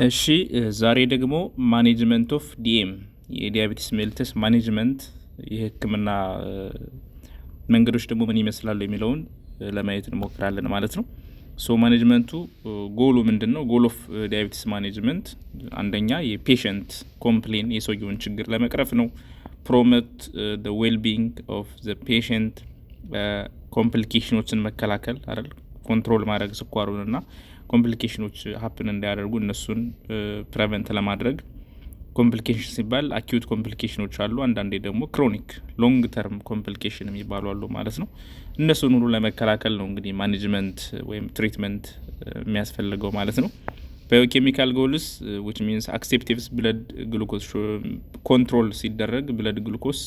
እሺ ዛሬ ደግሞ ማኔጅመንት ኦፍ ዲኤም የዲያቤቲስ ሜልተስ ማኔጅመንት የህክምና መንገዶች ደግሞ ምን ይመስላሉ የሚለውን ለማየት እንሞክራለን ማለት ነው። ሶ ማኔጅመንቱ ጎሉ ምንድን ነው? ጎል ኦፍ ዲያቤቲስ ማኔጅመንት አንደኛ የፔሸንት ኮምፕሌን የሰውየውን ችግር ለመቅረፍ ነው። ፕሮሞት ዌል ቢንግ ኦፍ ፔሸንት ኮምፕሊኬሽኖችን መከላከል አይደል፣ ኮንትሮል ማድረግ ስኳሩንና ኮምፕሊኬሽኖች ሀፕን እንዳያደርጉ እነሱን ፕሬቨንት ለማድረግ። ኮምፕሊኬሽን ሲባል አኪዩት ኮምፕሊኬሽኖች አሉ፣ አንዳንዴ ደግሞ ክሮኒክ ሎንግ ተርም ኮምፕሊኬሽን የሚባሉ አሉ ማለት ነው። እነሱን ሁሉ ለመከላከል ነው እንግዲህ ማኔጅመንት ወይም ትሪትመንት የሚያስፈልገው ማለት ነው። ባዮኬሚካል ጎልስ ዊች ሚንስ አክሴፕቲቭስ ብለድ ግሉኮስ ኮንትሮል ሲደረግ ብለድ ግሉኮስ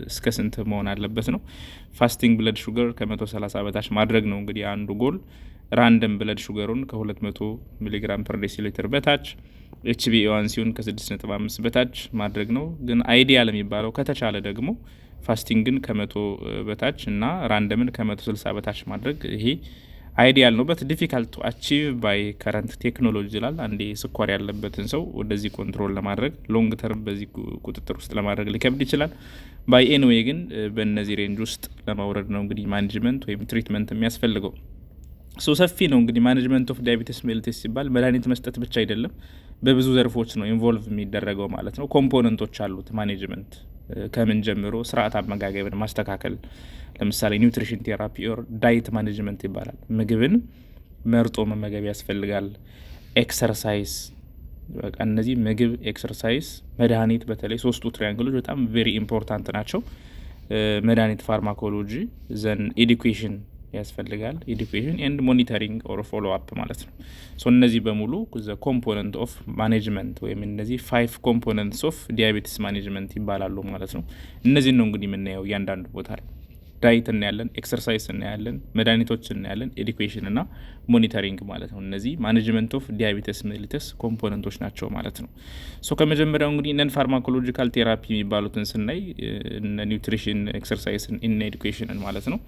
እስከ ስንት መሆን አለበት ነው። ፋስቲንግ ብለድ ሹገር ከ130 በታች ማድረግ ነው እንግዲህ አንዱ ጎል። ራንደም ብለድ ሹገሩን ከ200 ሚሊግራም ፐር ዴሲሊትር በታች፣ HbA1cን ከ6.5 በታች ማድረግ ነው። ግን አይዲያል የሚባለው ከተቻለ ደግሞ ፋስቲንግን ከ100 በታች እና ራንደምን ከ160 በታች ማድረግ ይሄ አይዲያል ነው። በት ዲፊካልት ቱ አቺቭ ባይ ከረንት ቴክኖሎጂ ይላል። አንዴ ስኳር ያለበትን ሰው ወደዚህ ኮንትሮል ለማድረግ ሎንግ ተርም በዚህ ቁጥጥር ውስጥ ለማድረግ ሊከብድ ይችላል። ባይ ኤኒዌይ ግን በእነዚህ ሬንጅ ውስጥ ለማውረድ ነው እንግዲህ ማኔጅመንት ወይም ትሪትመንት የሚያስፈልገው። ሶ ሰፊ ነው እንግዲህ ማኔጅመንት ኦፍ ዳያቤቲስ ሜልተስ ሲባል መድኃኒት መስጠት ብቻ አይደለም፣ በብዙ ዘርፎች ነው ኢንቮልቭ የሚደረገው ማለት ነው። ኮምፖነንቶች አሉት ማኔጅመንት። ከምን ጀምሮ ስርዓት አመጋገብን ማስተካከል፣ ለምሳሌ ኒውትሪሽን ቴራፒ ኦር ዳይት ማኔጅመንት ይባላል። ምግብን መርጦ መመገብ ያስፈልጋል። ኤክሰርሳይዝ፣ በቃ እነዚህ ምግብ፣ ኤክሰርሳይዝ፣ መድኃኒት፣ በተለይ ሶስቱ ትሪያንግሎች በጣም ቬሪ ኢምፖርታንት ናቸው። መድኃኒት፣ ፋርማኮሎጂ፣ ዘን ኤዱኬሽን ያስፈልጋል። ኤዱኬሽን ኤንድ ሞኒተሪንግ ኦር ፎሎ አፕ ማለት ነው። ሶ እነዚህ በሙሉ ዘ ኮምፖነንት ኦፍ ማኔጅመንት ወይም እነዚህ 5 ኮምፖነንትስ ኦፍ ዲያቤቲስ ማኔጅመንት ይባላሉ ማለት ነው። እነዚህን ነው እንግዲህ የምናየው እያንዳንዱ ቦታ ላይ። ዳይት እናያለን፣ ኤክሰርሳይዝ እናያለን፣ መድኃኒቶች እናያለን፣ ኤዱኬሽን እና ሞኒተሪንግ ማለት ነው። እነዚህ ማኔጅመንት ኦፍ ዲያቤቲስ ሜልተስ ኮምፖነንቶች ናቸው ማለት ነው። ሶ ከመጀመሪያው እንግዲህ ነን ፋርማኮሎጂካል ቴራፒ የሚባሉትን ስናይ ኒውትሪሽን፣ ኤክሰርሳይዝ እና ኤዱኬሽንን ማለት ነው።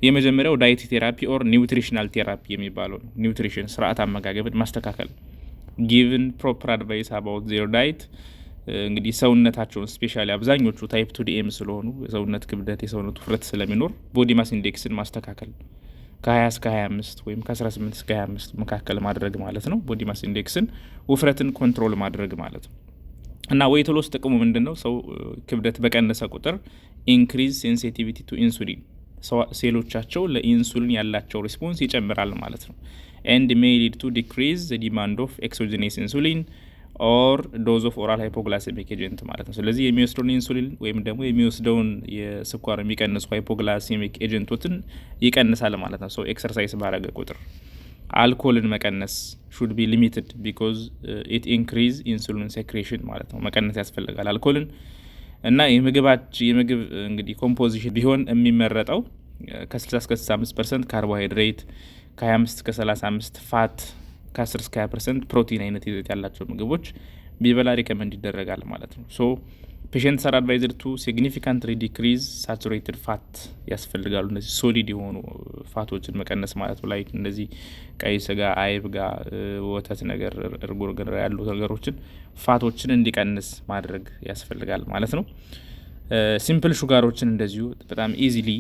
የመጀመሪያው ዳይት ቴራፒ ኦር ኒውትሪሽናል ቴራፒ የሚባለው ነው። ኒውትሪሽን ስርዓት አመጋገብን ማስተካከል፣ ጊቭን ፕሮፐር አድቫይስ አባውት ዜር ዳይት። እንግዲህ ሰውነታቸውን ስፔሻሊ አብዛኞቹ ታይፕ 2 ዲኤም ስለሆኑ የሰውነት ክብደት የሰውነት ውፍረት ስለሚኖር ቦዲ ማስ ኢንዴክስን ማስተካከል ከ20 እስከ 25 ወይም ከ18 እስከ 25 መካከል ማድረግ ማለት ነው። ቦዲ ማስ ኢንዴክስን ውፍረትን ኮንትሮል ማድረግ ማለት ነው። እና ዌይት ሎስ ጥቅሙ ምንድን ነው? ሰው ክብደት በቀነሰ ቁጥር ኢንክሪዝ ሴንሲቲቪቲ ቱ ኢንሱሊን፣ ሴሎቻቸው ለኢንሱሊን ያላቸው ሪስፖንስ ይጨምራል ማለት ነው። ኤንድ ሜይ ሊድ ቱ ዲክሪዝ ዲማንድ ኦፍ ኤክሶጂነስ ኢንሱሊን ኦር ዶዝ ኦፍ ኦራል ሃይፖግላይሴሚክ ኤጀንት ማለት ነው። ስለዚህ የሚወስደውን ኢንሱሊን ወይም ደግሞ የሚወስደውን የስኳር የሚቀንሱ ሃይፖግላይሴሚክ ኤጀንቶችን ይቀንሳል ማለት ነው። ሶ ኤክሰርሳይዝ ባረገ ቁጥር አልኮልን መቀነስ ሹድ ቢ ሊሚትድ ቢኮዝ ኢት ኢንክሪዝ ኢንሱሊን ሴክሬሽን ማለት ነው። መቀነስ ያስፈልጋል አልኮልን። እና የምግብ እንግዲህ ኮምፖዚሽን ቢሆን የሚመረጠው ከ60 እስከ 65% ካርቦሃይድሬት፣ ከ25 እስከ 35 ፋት፣ ከ10 እስከ 20% ፕሮቲን አይነት ይዘት ያላቸው ምግቦች ቢበላ ሪከመንድ ይደረጋል ማለት ነው። ሶ ፔሸንትስ አር አድቫይዝድ ቱ ሲግኒፊካንትሊ ዲክሪዝ ሳቹሬትድ ፋት ያስፈልጋሉ። እነዚህ ሶሊድ የሆኑ ፋቶችን መቀነስ ማለት ነው። ላይክ እንደዚህ ቀይ ስጋ፣ አይብ ጋር ወተት ነገር፣ እርጎ ነገር ያሉ ነገሮችን ፋቶችን እንዲቀንስ ማድረግ ያስፈልጋል ማለት ነው። ሲምፕል ሹጋሮችን እንደዚሁ በጣም ኢዚሊ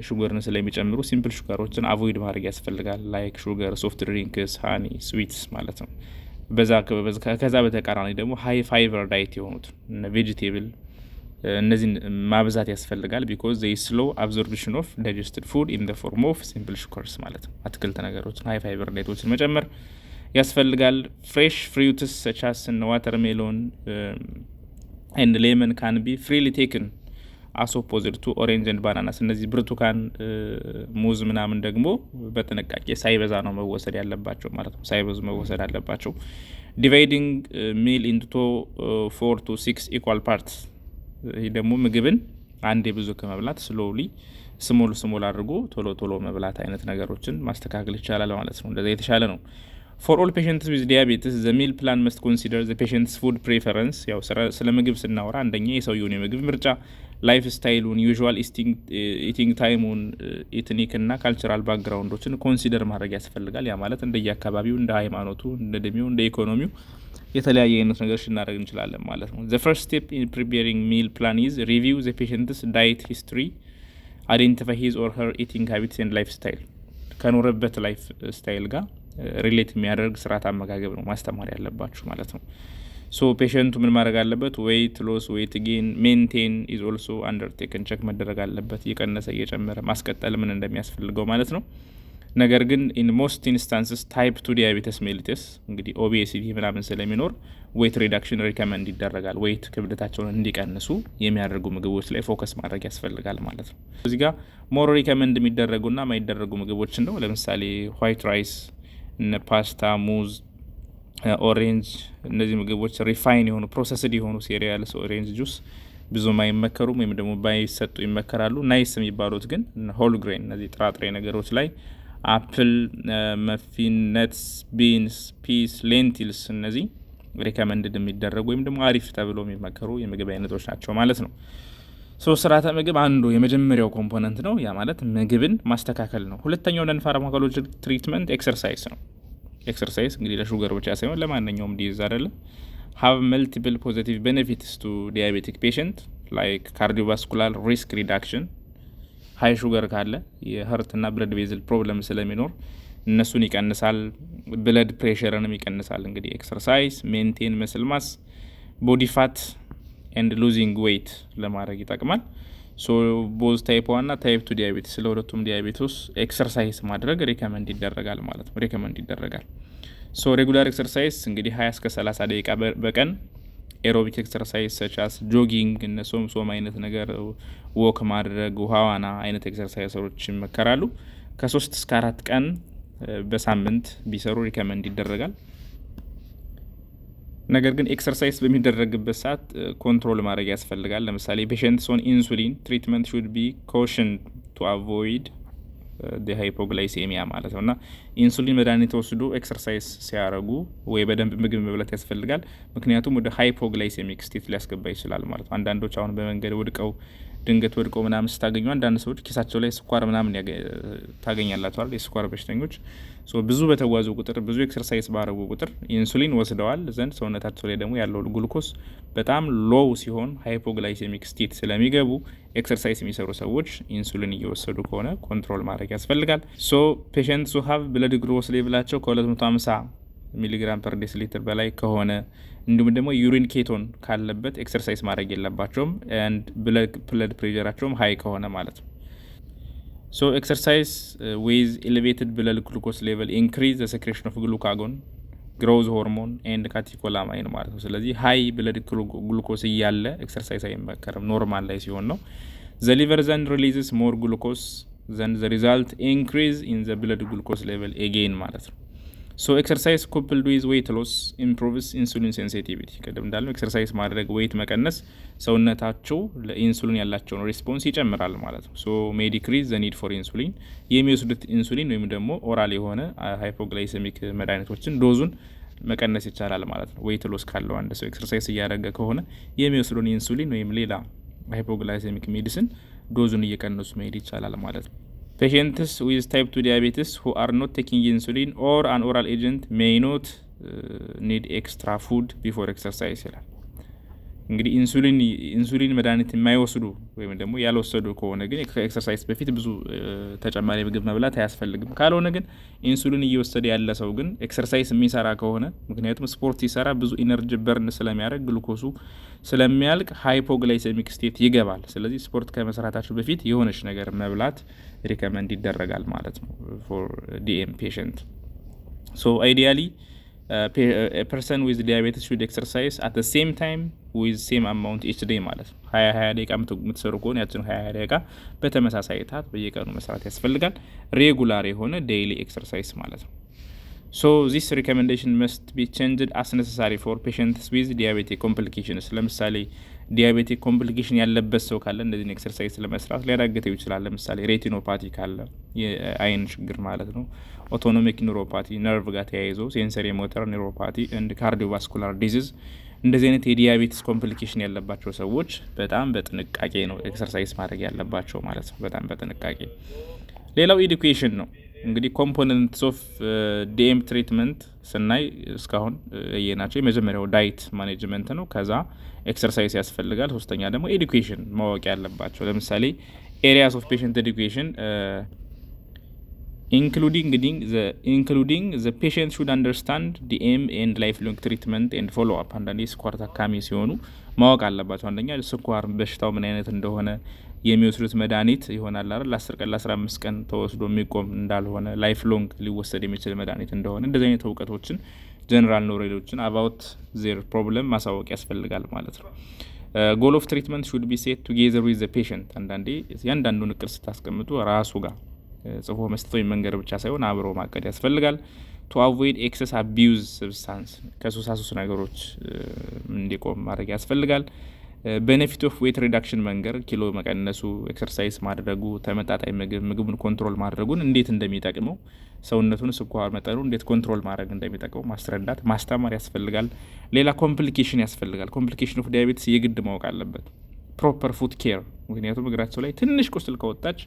ሹገርን ስለሚጨምሩ ሲምፕል ሹጋሮችን አቮይድ ማድረግ ያስፈልጋል። ላይክ ሹገር፣ ሶፍት ድሪንክስ፣ ሃኒ፣ ስዊትስ ማለት ነው። ከዛ በተቃራኒ ደግሞ ሀይ ፋይበር ዳይት የሆኑት ቬጂቴብል እነዚህን ማብዛት ያስፈልጋል። ቢኮዝ ዘይ ስሎ አብዞርፕሽን ኦፍ ዳይጀስትድ ፉድ ኢን ዘ ፎርም ኦፍ ሲምፕል ሹገርስ ማለት ነው። አትክልት ነገሮችን ሀይ ፋይበር ዳይቶችን መጨመር ያስፈልጋል። ፍሬሽ ፍሩትስ ሰቻስ ዋተር ሜሎን ኤንድ ሌመን ካን ቢ ፍሪሊ ቴክን አስ ኦፖዝድ ቱ ኦሬንጅ ኤንድ ባናናስ። እነዚህ ብርቱካን፣ ሙዝ ምናምን ደግሞ በጥንቃቄ ሳይበዛ ነው መወሰድ ያለባቸው ማለት ነው። ሳይበዙ መወሰድ አለባቸው። ዲቫይዲንግ ሚል ኢንቱ 4 to 6 ኢኳል ፓርትስ። ይህ ደግሞ ምግብን አንዴ ብዙ ከመብላት ስሎሊ ስሞል አድርጎ ቶሎ መብላት አይነት ነገሮችን ማስተካከል ይቻላል ማለት ነው። እንደዛ የተሻለ ነው። For all patients with diabetes, the meal plan must consider the patient's food preference. ያው ስለ ምግብ ስናወራ አንደኛ የሰውየውን የምግብ ምርጫ፣ ላይፍ ስታይሉን፣ ዩዥዋል ኢቲንግ ታይሙን፣ ኢትኒክ እና ካልቸራል ባክግራውንዶችን ኮንሲደር ማድረግ ያስፈልጋል። ያ ማለት እንደየ አካባቢው፣ እንደ ሃይማኖቱ፣ እንደ እድሜው፣ እንደ ኢኮኖሚው የተለያየ አይነት ነገር እናደርግ እንችላለን ማለት ነው። the first step in preparing meal plan is review the patient's diet history, identify his or her eating habits and lifestyle ከኖረበት ላይፍ ስታይል ጋር ሪሌት የሚያደርግ ስርዓት አመጋገብ ነው ማስተማር ያለባችሁ ማለት ነው። ሶ ፔሸንቱ ምን ማድረግ አለበት? ዌይት ሎስ ዌይት ጌን ሜንቴን ኢዝ ኦልሶ አንደርቴክን ቼክ መደረግ አለበት። እየቀነሰ እየጨመረ ማስቀጠል ምን እንደሚያስፈልገው ማለት ነው። ነገር ግን ኢን ሞስት ኢንስታንስስ ታይፕ 2 ዲያቤተስ ሜሊተስ እንግዲህ ኦቤሲቲ ምናምን ስለሚኖር ዌይት ሪዳክሽን ሪከመንድ ይደረጋል። ዌይት ክብደታቸውን እንዲቀንሱ የሚያደርጉ ምግቦች ላይ ፎከስ ማድረግ ያስፈልጋል ማለት ነው። እዚህ ጋር ሞር ሪከመንድ የሚደረጉና የማይደረጉ ምግቦችን ነው። ለምሳሌ ዋይት ራይስ፣ እነ ፓስታ፣ ሙዝ፣ ኦሬንጅ እነዚህ ምግቦች ሪፋይን የሆኑ ፕሮሰስድ የሆኑ ሴሪያልስ፣ ኦሬንጅ ጁስ ብዙም አይመከሩም ወይም ደግሞ ባይሰጡ ይመከራሉ። ናይስ የሚባሉት ግን ሆል ግሬን እነዚህ ጥራጥሬ ነገሮች ላይ አፕል፣ መፊን፣ ነትስ፣ ቢንስ፣ ፒስ፣ ሌንቲልስ እነዚህ ሪከመንድድ የሚደረጉ ወይም ደግሞ አሪፍ ተብሎ የሚመከሩ የምግብ አይነቶች ናቸው ማለት ነው። ስርዓተ ምግብ አንዱ የመጀመሪያው ኮምፖነንት ነው። ያ ማለት ምግብን ማስተካከል ነው። ሁለተኛው ነን ፋርማኮሎጂክ ትሪትመንት ኤክሰርሳይዝ ነው። ኤክሰርሳይዝ እንግዲህ ለሹገር ብቻ ሳይሆን ለማንኛውም ዲዝ አይደለም have multiple positive benefits to diabetic patient like cardiovascular risk reduction ሃይ ሹገር ካለ የሀርት እና ብለድ ቬዝል ፕሮብለም ስለሚኖር እነሱን ይቀንሳል። ብለድ ፕሬሸርንም ይቀንሳል። እንግዲህ ኤክሰርሳይዝ ሜንቴን መስል ማስ ቦዲ ፋት ኤንድ ሉዚንግ ዌይት ለማድረግ ይጠቅማል። ሶ ቦዝ ታይፕ 1 እና ታይፕ 2 ዲያቤቲስ ስለሁለቱም ዲያቤቲስ ኤክሰርሳይዝ ማድረግ ሪከመንድ ይደረጋል ማለት ነው። ሪከመንድ ይደረጋል። ሶ ሬጉላር ኤክሰርሳይዝ እንግዲህ 20 እስከ 30 ደቂቃ በቀን ኤሮቢክ ኤክሰርሳይዝ ሰቻስ ጆጊንግ እነሱም ሶም አይነት ነገር ወክ ማድረግ ውሃዋና አይነት ኤክሰርሳይዞች ይመከራሉ። ከ3 እስከ 4 ቀን በሳምንት ቢሰሩ ሪከመንድ ይደረጋል። ነገር ግን ኤክሰርሳይዝ በሚደረግበት ሰዓት ኮንትሮል ማድረግ ያስፈልጋል። ለምሳሌ ፔሸንትስ ኦን ኢንሱሊን ትሪትመንት ሹድ ቢ ኮሽን ቱ አቮይድ ሃይፖግላይሴሚያ ማለት ነው። እና ኢንሱሊን መድኃኒት ወስዶ ኤክሰርሳይዝ ሲያደርጉ ወይ በደንብ ምግብ መብላት ያስፈልጋል። ምክንያቱም ወደ ሃይፖግላይሴሚክ ስቴት ሊያስገባ ይችላል ማለት ነው። አንዳንዶች አሁን በመንገድ ድንገት ወድቀው ምናምን ስታገኙ አንዳንድ ሰዎች ኪሳቸው ላይ ስኳር ምናምን ታገኛላቸዋል። የስኳር በሽተኞች ብዙ በተጓዙ ቁጥር ብዙ ኤክሰርሳይዝ ባረጉ ቁጥር ኢንሱሊን ወስደዋል ዘንድ ሰውነታቸው ላይ ደግሞ ያለው ግሉኮስ በጣም ሎው ሲሆን ሃይፖግላይሴሚክ ስቴት ስለሚገቡ ኤክሰርሳይዝ የሚሰሩ ሰዎች ኢንሱሊን እየወሰዱ ከሆነ ኮንትሮል ማድረግ ያስፈልጋል። ፔሸንትስ ሁ ሃቭ ብለድ ግሉኮስ ሌቭላቸው ከ250 ሚሊግራም ፐር ዴሲሊትር በላይ ከሆነ እንዲሁም ደግሞ ዩሪን ኬቶን ካለበት ኤክሰርሳይዝ ማድረግ የለባቸውም። ኤንድ ብለድ ፕሬሸራቸውም ሀይ ከሆነ ማለት ነው። ኤክሰርሳይዝ ዊዝ ኤሌቬትድ ብለድ ግሉኮስ ሌቨል ኢንክሪዝ ዘ ሴክሬሽን ኦፍ ግሉካጎን ግሮዝ ሆርሞን ኤንድ ካቴኮላማይን ማለት ነው። ስለዚህ ሀይ ብለድ ግሉኮስ እያለ ኤክሰርሳይዝ አይመከርም፣ ኖርማል ላይ ሲሆን ነው። ዘ ሊቨር ዘንድ ሪሊዝስ ሞር ግሉኮስ ዘንድ ዘ ሪዛልት ኢንክሪዝ ኢን ዘ ብለድ ግሉኮስ ሌቨል ኤጌን ማለት ነው። ኤክሰርሳይዝ ኮፕልድ ዊዝ ዌይት ሎስ ኢምፕሩቭስ ኢንሱሊን ሴንሲቲቪቲ። ቅድም እንዳልነው ኤክሰርሳይዝ ማድረግ ዌይት መቀነስ ሰውነታቸው ለኢንሱሊን ያላቸውን ሪስፖንስ ይጨምራል ማለት ነው። ሜይ ዲክሪዝ ዘ ኒድ ፎር ኢንሱሊን። የሚወስዱት ኢንሱሊን ወይም ደግሞ ኦራል የሆነ ሃይፖግላይሴሚክ መድኃኒቶችን ዶዙን መቀነስ ይቻላል ማለት ነው። ዌይት ሎስ ካለው አንድ ሰው ኤክሰርሳይዝ እያደረገ ከሆነ የሚወስዱን ኢንሱሊን ወይም ሌላ ሃይፖግላይሴሚክ ሜዲሲን ዶዙን እየቀነሱ መሄድ ይቻላል ማለት ነው። Patients with type 2 diabetes who are not taking insulin or an oral agent may not need extra food before exercise ይላል። እንግዲህ ኢንሱሊን መድኃኒት የማይወስዱ ወይም ደግሞ ያልወሰዱ ከሆነ ግን ከኤክሰርሳይዝ በፊት ብዙ ተጨማሪ ምግብ መብላት አያስፈልግም። ካልሆነ ግን ኢንሱሊን እየወሰደ ያለ ሰው ግን ኤክሰርሳይዝ የሚሰራ ከሆነ ምክንያቱም ስፖርት ሲሰራ ብዙ ኢነርጂ በርን ስለሚያደርግ ግሉኮሱ ስለሚያልቅ ሃይፖግላይሴሚክ ስቴት ይገባል። ስለዚህ ስፖርት ከመስራታቸው በፊት የሆነች ነገር መብላት ሪከመንድ ይደረጋል ማለት ነው ፎር ዲኤም ፔሸንት። አይዲያሊ a person with diabetes should exercise at the same time with same amount each day ማለት ነው። 20 ደቂቃ የምትሰሩ ከሆነ ያችን 20 ደቂቃ በተመሳሳይ ሰዓት በየቀኑ መስራት ያስፈልጋል። ሬጉላር የሆነ ዴይሊ ኤክሰርሳይዝ ማለት ነው። this recommendation must be changed as necessary for patients with diabetic complications። ለምሳሌ ዲያቤቲክ ኮምፕሊኬሽን ያለበት ሰው ካለ እንደዚህ ኤክሰርሳይዝ ለመስራት ሊያዳግተው ይችላል። ለምሳሌ ሬቲኖፓቲ ካለ የአይን ችግር ማለት ነው። ኦቶኖሚክ ኒውሮፓቲ ነርቭ ጋር ተያይዞ ሴንሰሪ ሞተር ኒውሮፓቲ ኤንድ ካርዲዮቫስኩላር ዲዚዝ እንደዚህ አይነት የዲያቤቲስ ኮምፕሊኬሽን ያለባቸው ሰዎች በጣም በጥንቃቄ ነው ኤክሰርሳይዝ ማድረግ ያለባቸው ማለት ነው። በጣም በጥንቃቄ። ሌላው ኤዱኬሽን ነው። እንግዲህ ኮምፖነንትስ ኦፍ ዲኤም ትሪትመንት ስናይ እስካሁን የናቸው የመጀመሪያው ዳይት ማኔጅመንት ነው። ከዛ ኤክሰርሳይዝ ያስፈልጋል። ሶስተኛ ደግሞ ኤዱኬሽን ማወቅ ያለባቸው ለምሳሌ ኤሪያስ ኦፍ ፔሽንት ኤዱኬሽን ኢንክሉዲንግ ዘ ፔሽንት ሹድ አንደርስታንድ ዲኤም ኤንድ ላይፍ ሎንግ ትሪትመንት ኤንድ ፎሎ አፕ። አንዳንዴ ስኳር ታካሚ ሲሆኑ ማወቅ አለባቸው። አንደኛ ስኳር በሽታው ምን አይነት እንደሆነ የሚወስዱት መድኃኒት ይሆናል አይደል ለ10 ቀን ለ15 ቀን ተወስዶ የሚቆም እንዳልሆነ ላይፍ ሎንግ ሊወሰድ የሚችል መድኃኒት እንደሆነ እንደዚህ አይነት እውቀቶችን ጀነራል ኖሌጆችን አባውት ዜር ፕሮብለም ማሳወቅ ያስፈልጋል ማለት ነው። ጎል ኦፍ ትሪትመንት ሹድ ቢ ሴት ቱጌዘር ዊዝ ዘ ፔሽንት። አንዳንዴ ያንዳንዱን እቅድ ስታስቀምጡ ራሱ ጋር ጽፎ መስጠት ወይም መንገድ ብቻ ሳይሆን አብሮ ማቀድ ያስፈልጋል። ቱ አቮይድ ኤክሰስ አቢዩዝ ሰብስታንስ ከሱሳሱስ ነገሮች እንዲቆም ማድረግ ያስፈልጋል። ቤኔፊት ኦፍ ዌት ሪዳክሽን መንገር ኪሎ መቀነሱ፣ ኤክሰርሳይዝ ማድረጉ፣ ተመጣጣኝ ምግቡን ኮንትሮል ማድረጉን እንዴት እንደሚጠቅመው ሰውነቱን ስኳር መጠኑ እንዴት ኮንትሮል ማድረግ እንደሚጠቅመው ማስረዳት ማስተማር ያስፈልጋል። ሌላ ኮምፕሊኬሽን ያስፈልጋል። ኮምፕሊኬሽን ኦፍ ዲያቤትስ የግድ ማወቅ አለበት። ፕሮፐር ፉት ኬር፣ ምክንያቱም እግራቸው ላይ ትንሽ ቁስል ከወጣች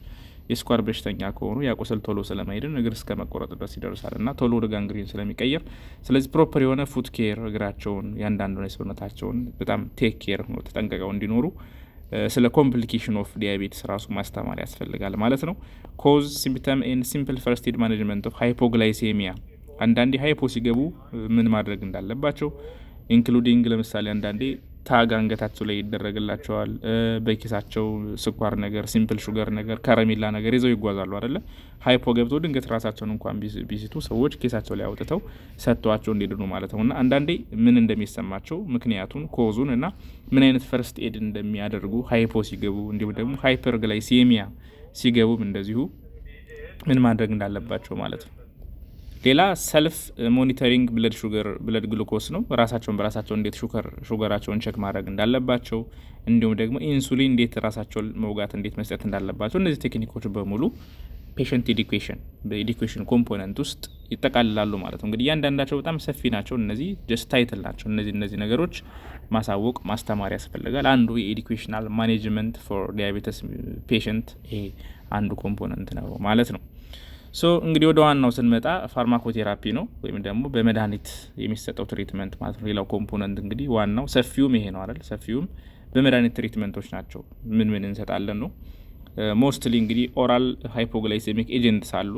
የስኳር በሽተኛ ከሆኑ ያ ቁስል ቶሎ ስለማይድን እግር እስከ መቆረጥ ድረስ ይደርሳል እና ቶሎ ወደ ጋንግሪን ስለሚቀየር፣ ስለዚህ ፕሮፐር የሆነ ፉት ኬር እግራቸውን ያንዳንዱን የሰውነታቸውን በጣም ቴክ ኬር ነው ተጠንቀቀው እንዲኖሩ ስለ ኮምፕሊኬሽን ኦፍ ዲያቤትስ ራሱ ማስተማር ያስፈልጋል ማለት ነው። ኮዝ ሲምፕተም ኤንድ ሲምፕል ፈርስት ኤድ ማኔጅመንት ኦፍ ሃይፖግላይሴሚያ፣ አንዳንዴ ሃይፖ ሲገቡ ምን ማድረግ እንዳለባቸው ኢንክሉዲንግ ለምሳሌ አንዳንዴ ታግ አንገታቸው ላይ ይደረግላቸዋል። በኪሳቸው ስኳር ነገር፣ ሲምፕል ሹገር ነገር፣ ከረሜላ ነገር ይዘው ይጓዛሉ አይደለ? ሃይፖ ገብቶ ድንገት ራሳቸውን እንኳን ቢስቱ ሰዎች ኪሳቸው ላይ አውጥተው ሰጥተዋቸው እንዲድኑ ማለት ነው። እና አንዳንዴ ምን እንደሚሰማቸው ምክንያቱን ኮዙን እና ምን አይነት ፈርስት ኤድ እንደሚያደርጉ ሃይፖ ሲገቡ እንዲሁም ደግሞ ሃይፐርግላይሴሚያ ሲገቡም እንደዚሁ ምን ማድረግ እንዳለባቸው ማለት ነው። ሌላ ሰልፍ ሞኒተሪንግ ብለድ ግሉኮስ ነው። ራሳቸውን በራሳቸው እንዴት ሹገራቸውን ቼክ ማድረግ እንዳለባቸው እንዲሁም ደግሞ ኢንሱሊን እንዴት ራሳቸውን መውጋት እንዴት መስጠት እንዳለባቸው እነዚህ ቴክኒኮች በሙሉ ፔሽንት ኤዱኬሽን በኤዱኬሽን ኮምፖነንት ውስጥ ይጠቃልላሉ ማለት ነው። እንግዲህ እያንዳንዳቸው በጣም ሰፊ ናቸው። እነዚህ ጀስት ታይትል ናቸው። እነዚህ ነገሮች ማሳወቅ ማስተማር ያስፈልጋል። አንዱ የኤዱኬሽናል ማኔጅመንት ፎር ዲያቤተስ ፔሽንት ይሄ አንዱ ኮምፖነንት ነው ማለት ነው። ሶ እንግዲህ ወደ ዋናው ስንመጣ ፋርማኮቴራፒ ነው ወይም ደግሞ በመድኃኒት የሚሰጠው ትሪትመንት ማለት ነው። ሌላው ኮምፖነንት እንግዲህ ዋናው ሰፊውም ይሄ ነው አይደል? ሰፊውም በመድኃኒት ትሪትመንቶች ናቸው። ምን እንሰጣለን ነው። ሞስትሊ እንግዲህ ኦራል ሃይፖግላይሴሚክ ኤጀንትስ አሉ፣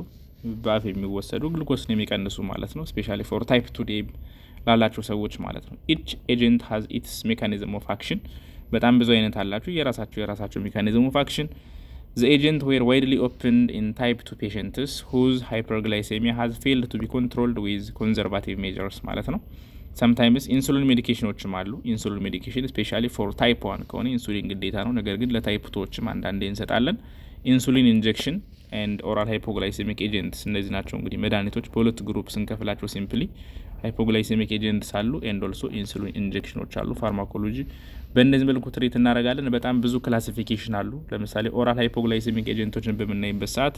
በአፍ የሚወሰዱ ግሉኮስን የሚቀንሱ ማለት ነው። ስፔሻሊ ፎር ታይፕ 2 ዲያቤት ላላቸው ሰዎች ማለት ነው። ኢች ኤጀንት ሃዝ ኢትስ ሜካኒዝም ኦፍ አክሽን። በጣም ብዙ አይነት አላቸው የራሳቸው ሜካኒዝም ኦፍ አክሽን። The agent were widely opened in type 2 patients whose hyperglycemia has failed to be controlled with conservative measures ማለት ነው። sometimes ኢንሱሊን ሜዲኬሽኖችም አሉ። ኢንሱሊን ሜዲኬሽን ስፔሻሊ ፎር ታይፕ 1 ከሆነ ኢንሱሊን ግዴታ ነው። ነገር ግን ለታይፕ 2ዎችም አንዳንዴ እንሰጣለን። ኢንሱሊን ኢንጀክሽን ኤንድ ኦራል ሃይፖግላይሴሚክ ኤጀንትስ እነዚህ ናቸው። እንግዲህ መድኃኒቶች በሁለት ግሩፕ ስንከፍላቸው ሲምፕሊ ሃይፖግላይሴሚክ ኤጀንትስ አሉ ኤንድ ኦልሶ ኢንሱሊን ኢንጀክሽኖች አሉ። ፋርማኮሎጂ በእነዚህ መልኩ ትሪት እናደርጋለን። በጣም ብዙ ክላሲፊኬሽን አሉ። ለምሳሌ ኦራል ሃይፖግላይሴሚክ ኤጀንቶችን በምናይበት ሰዓት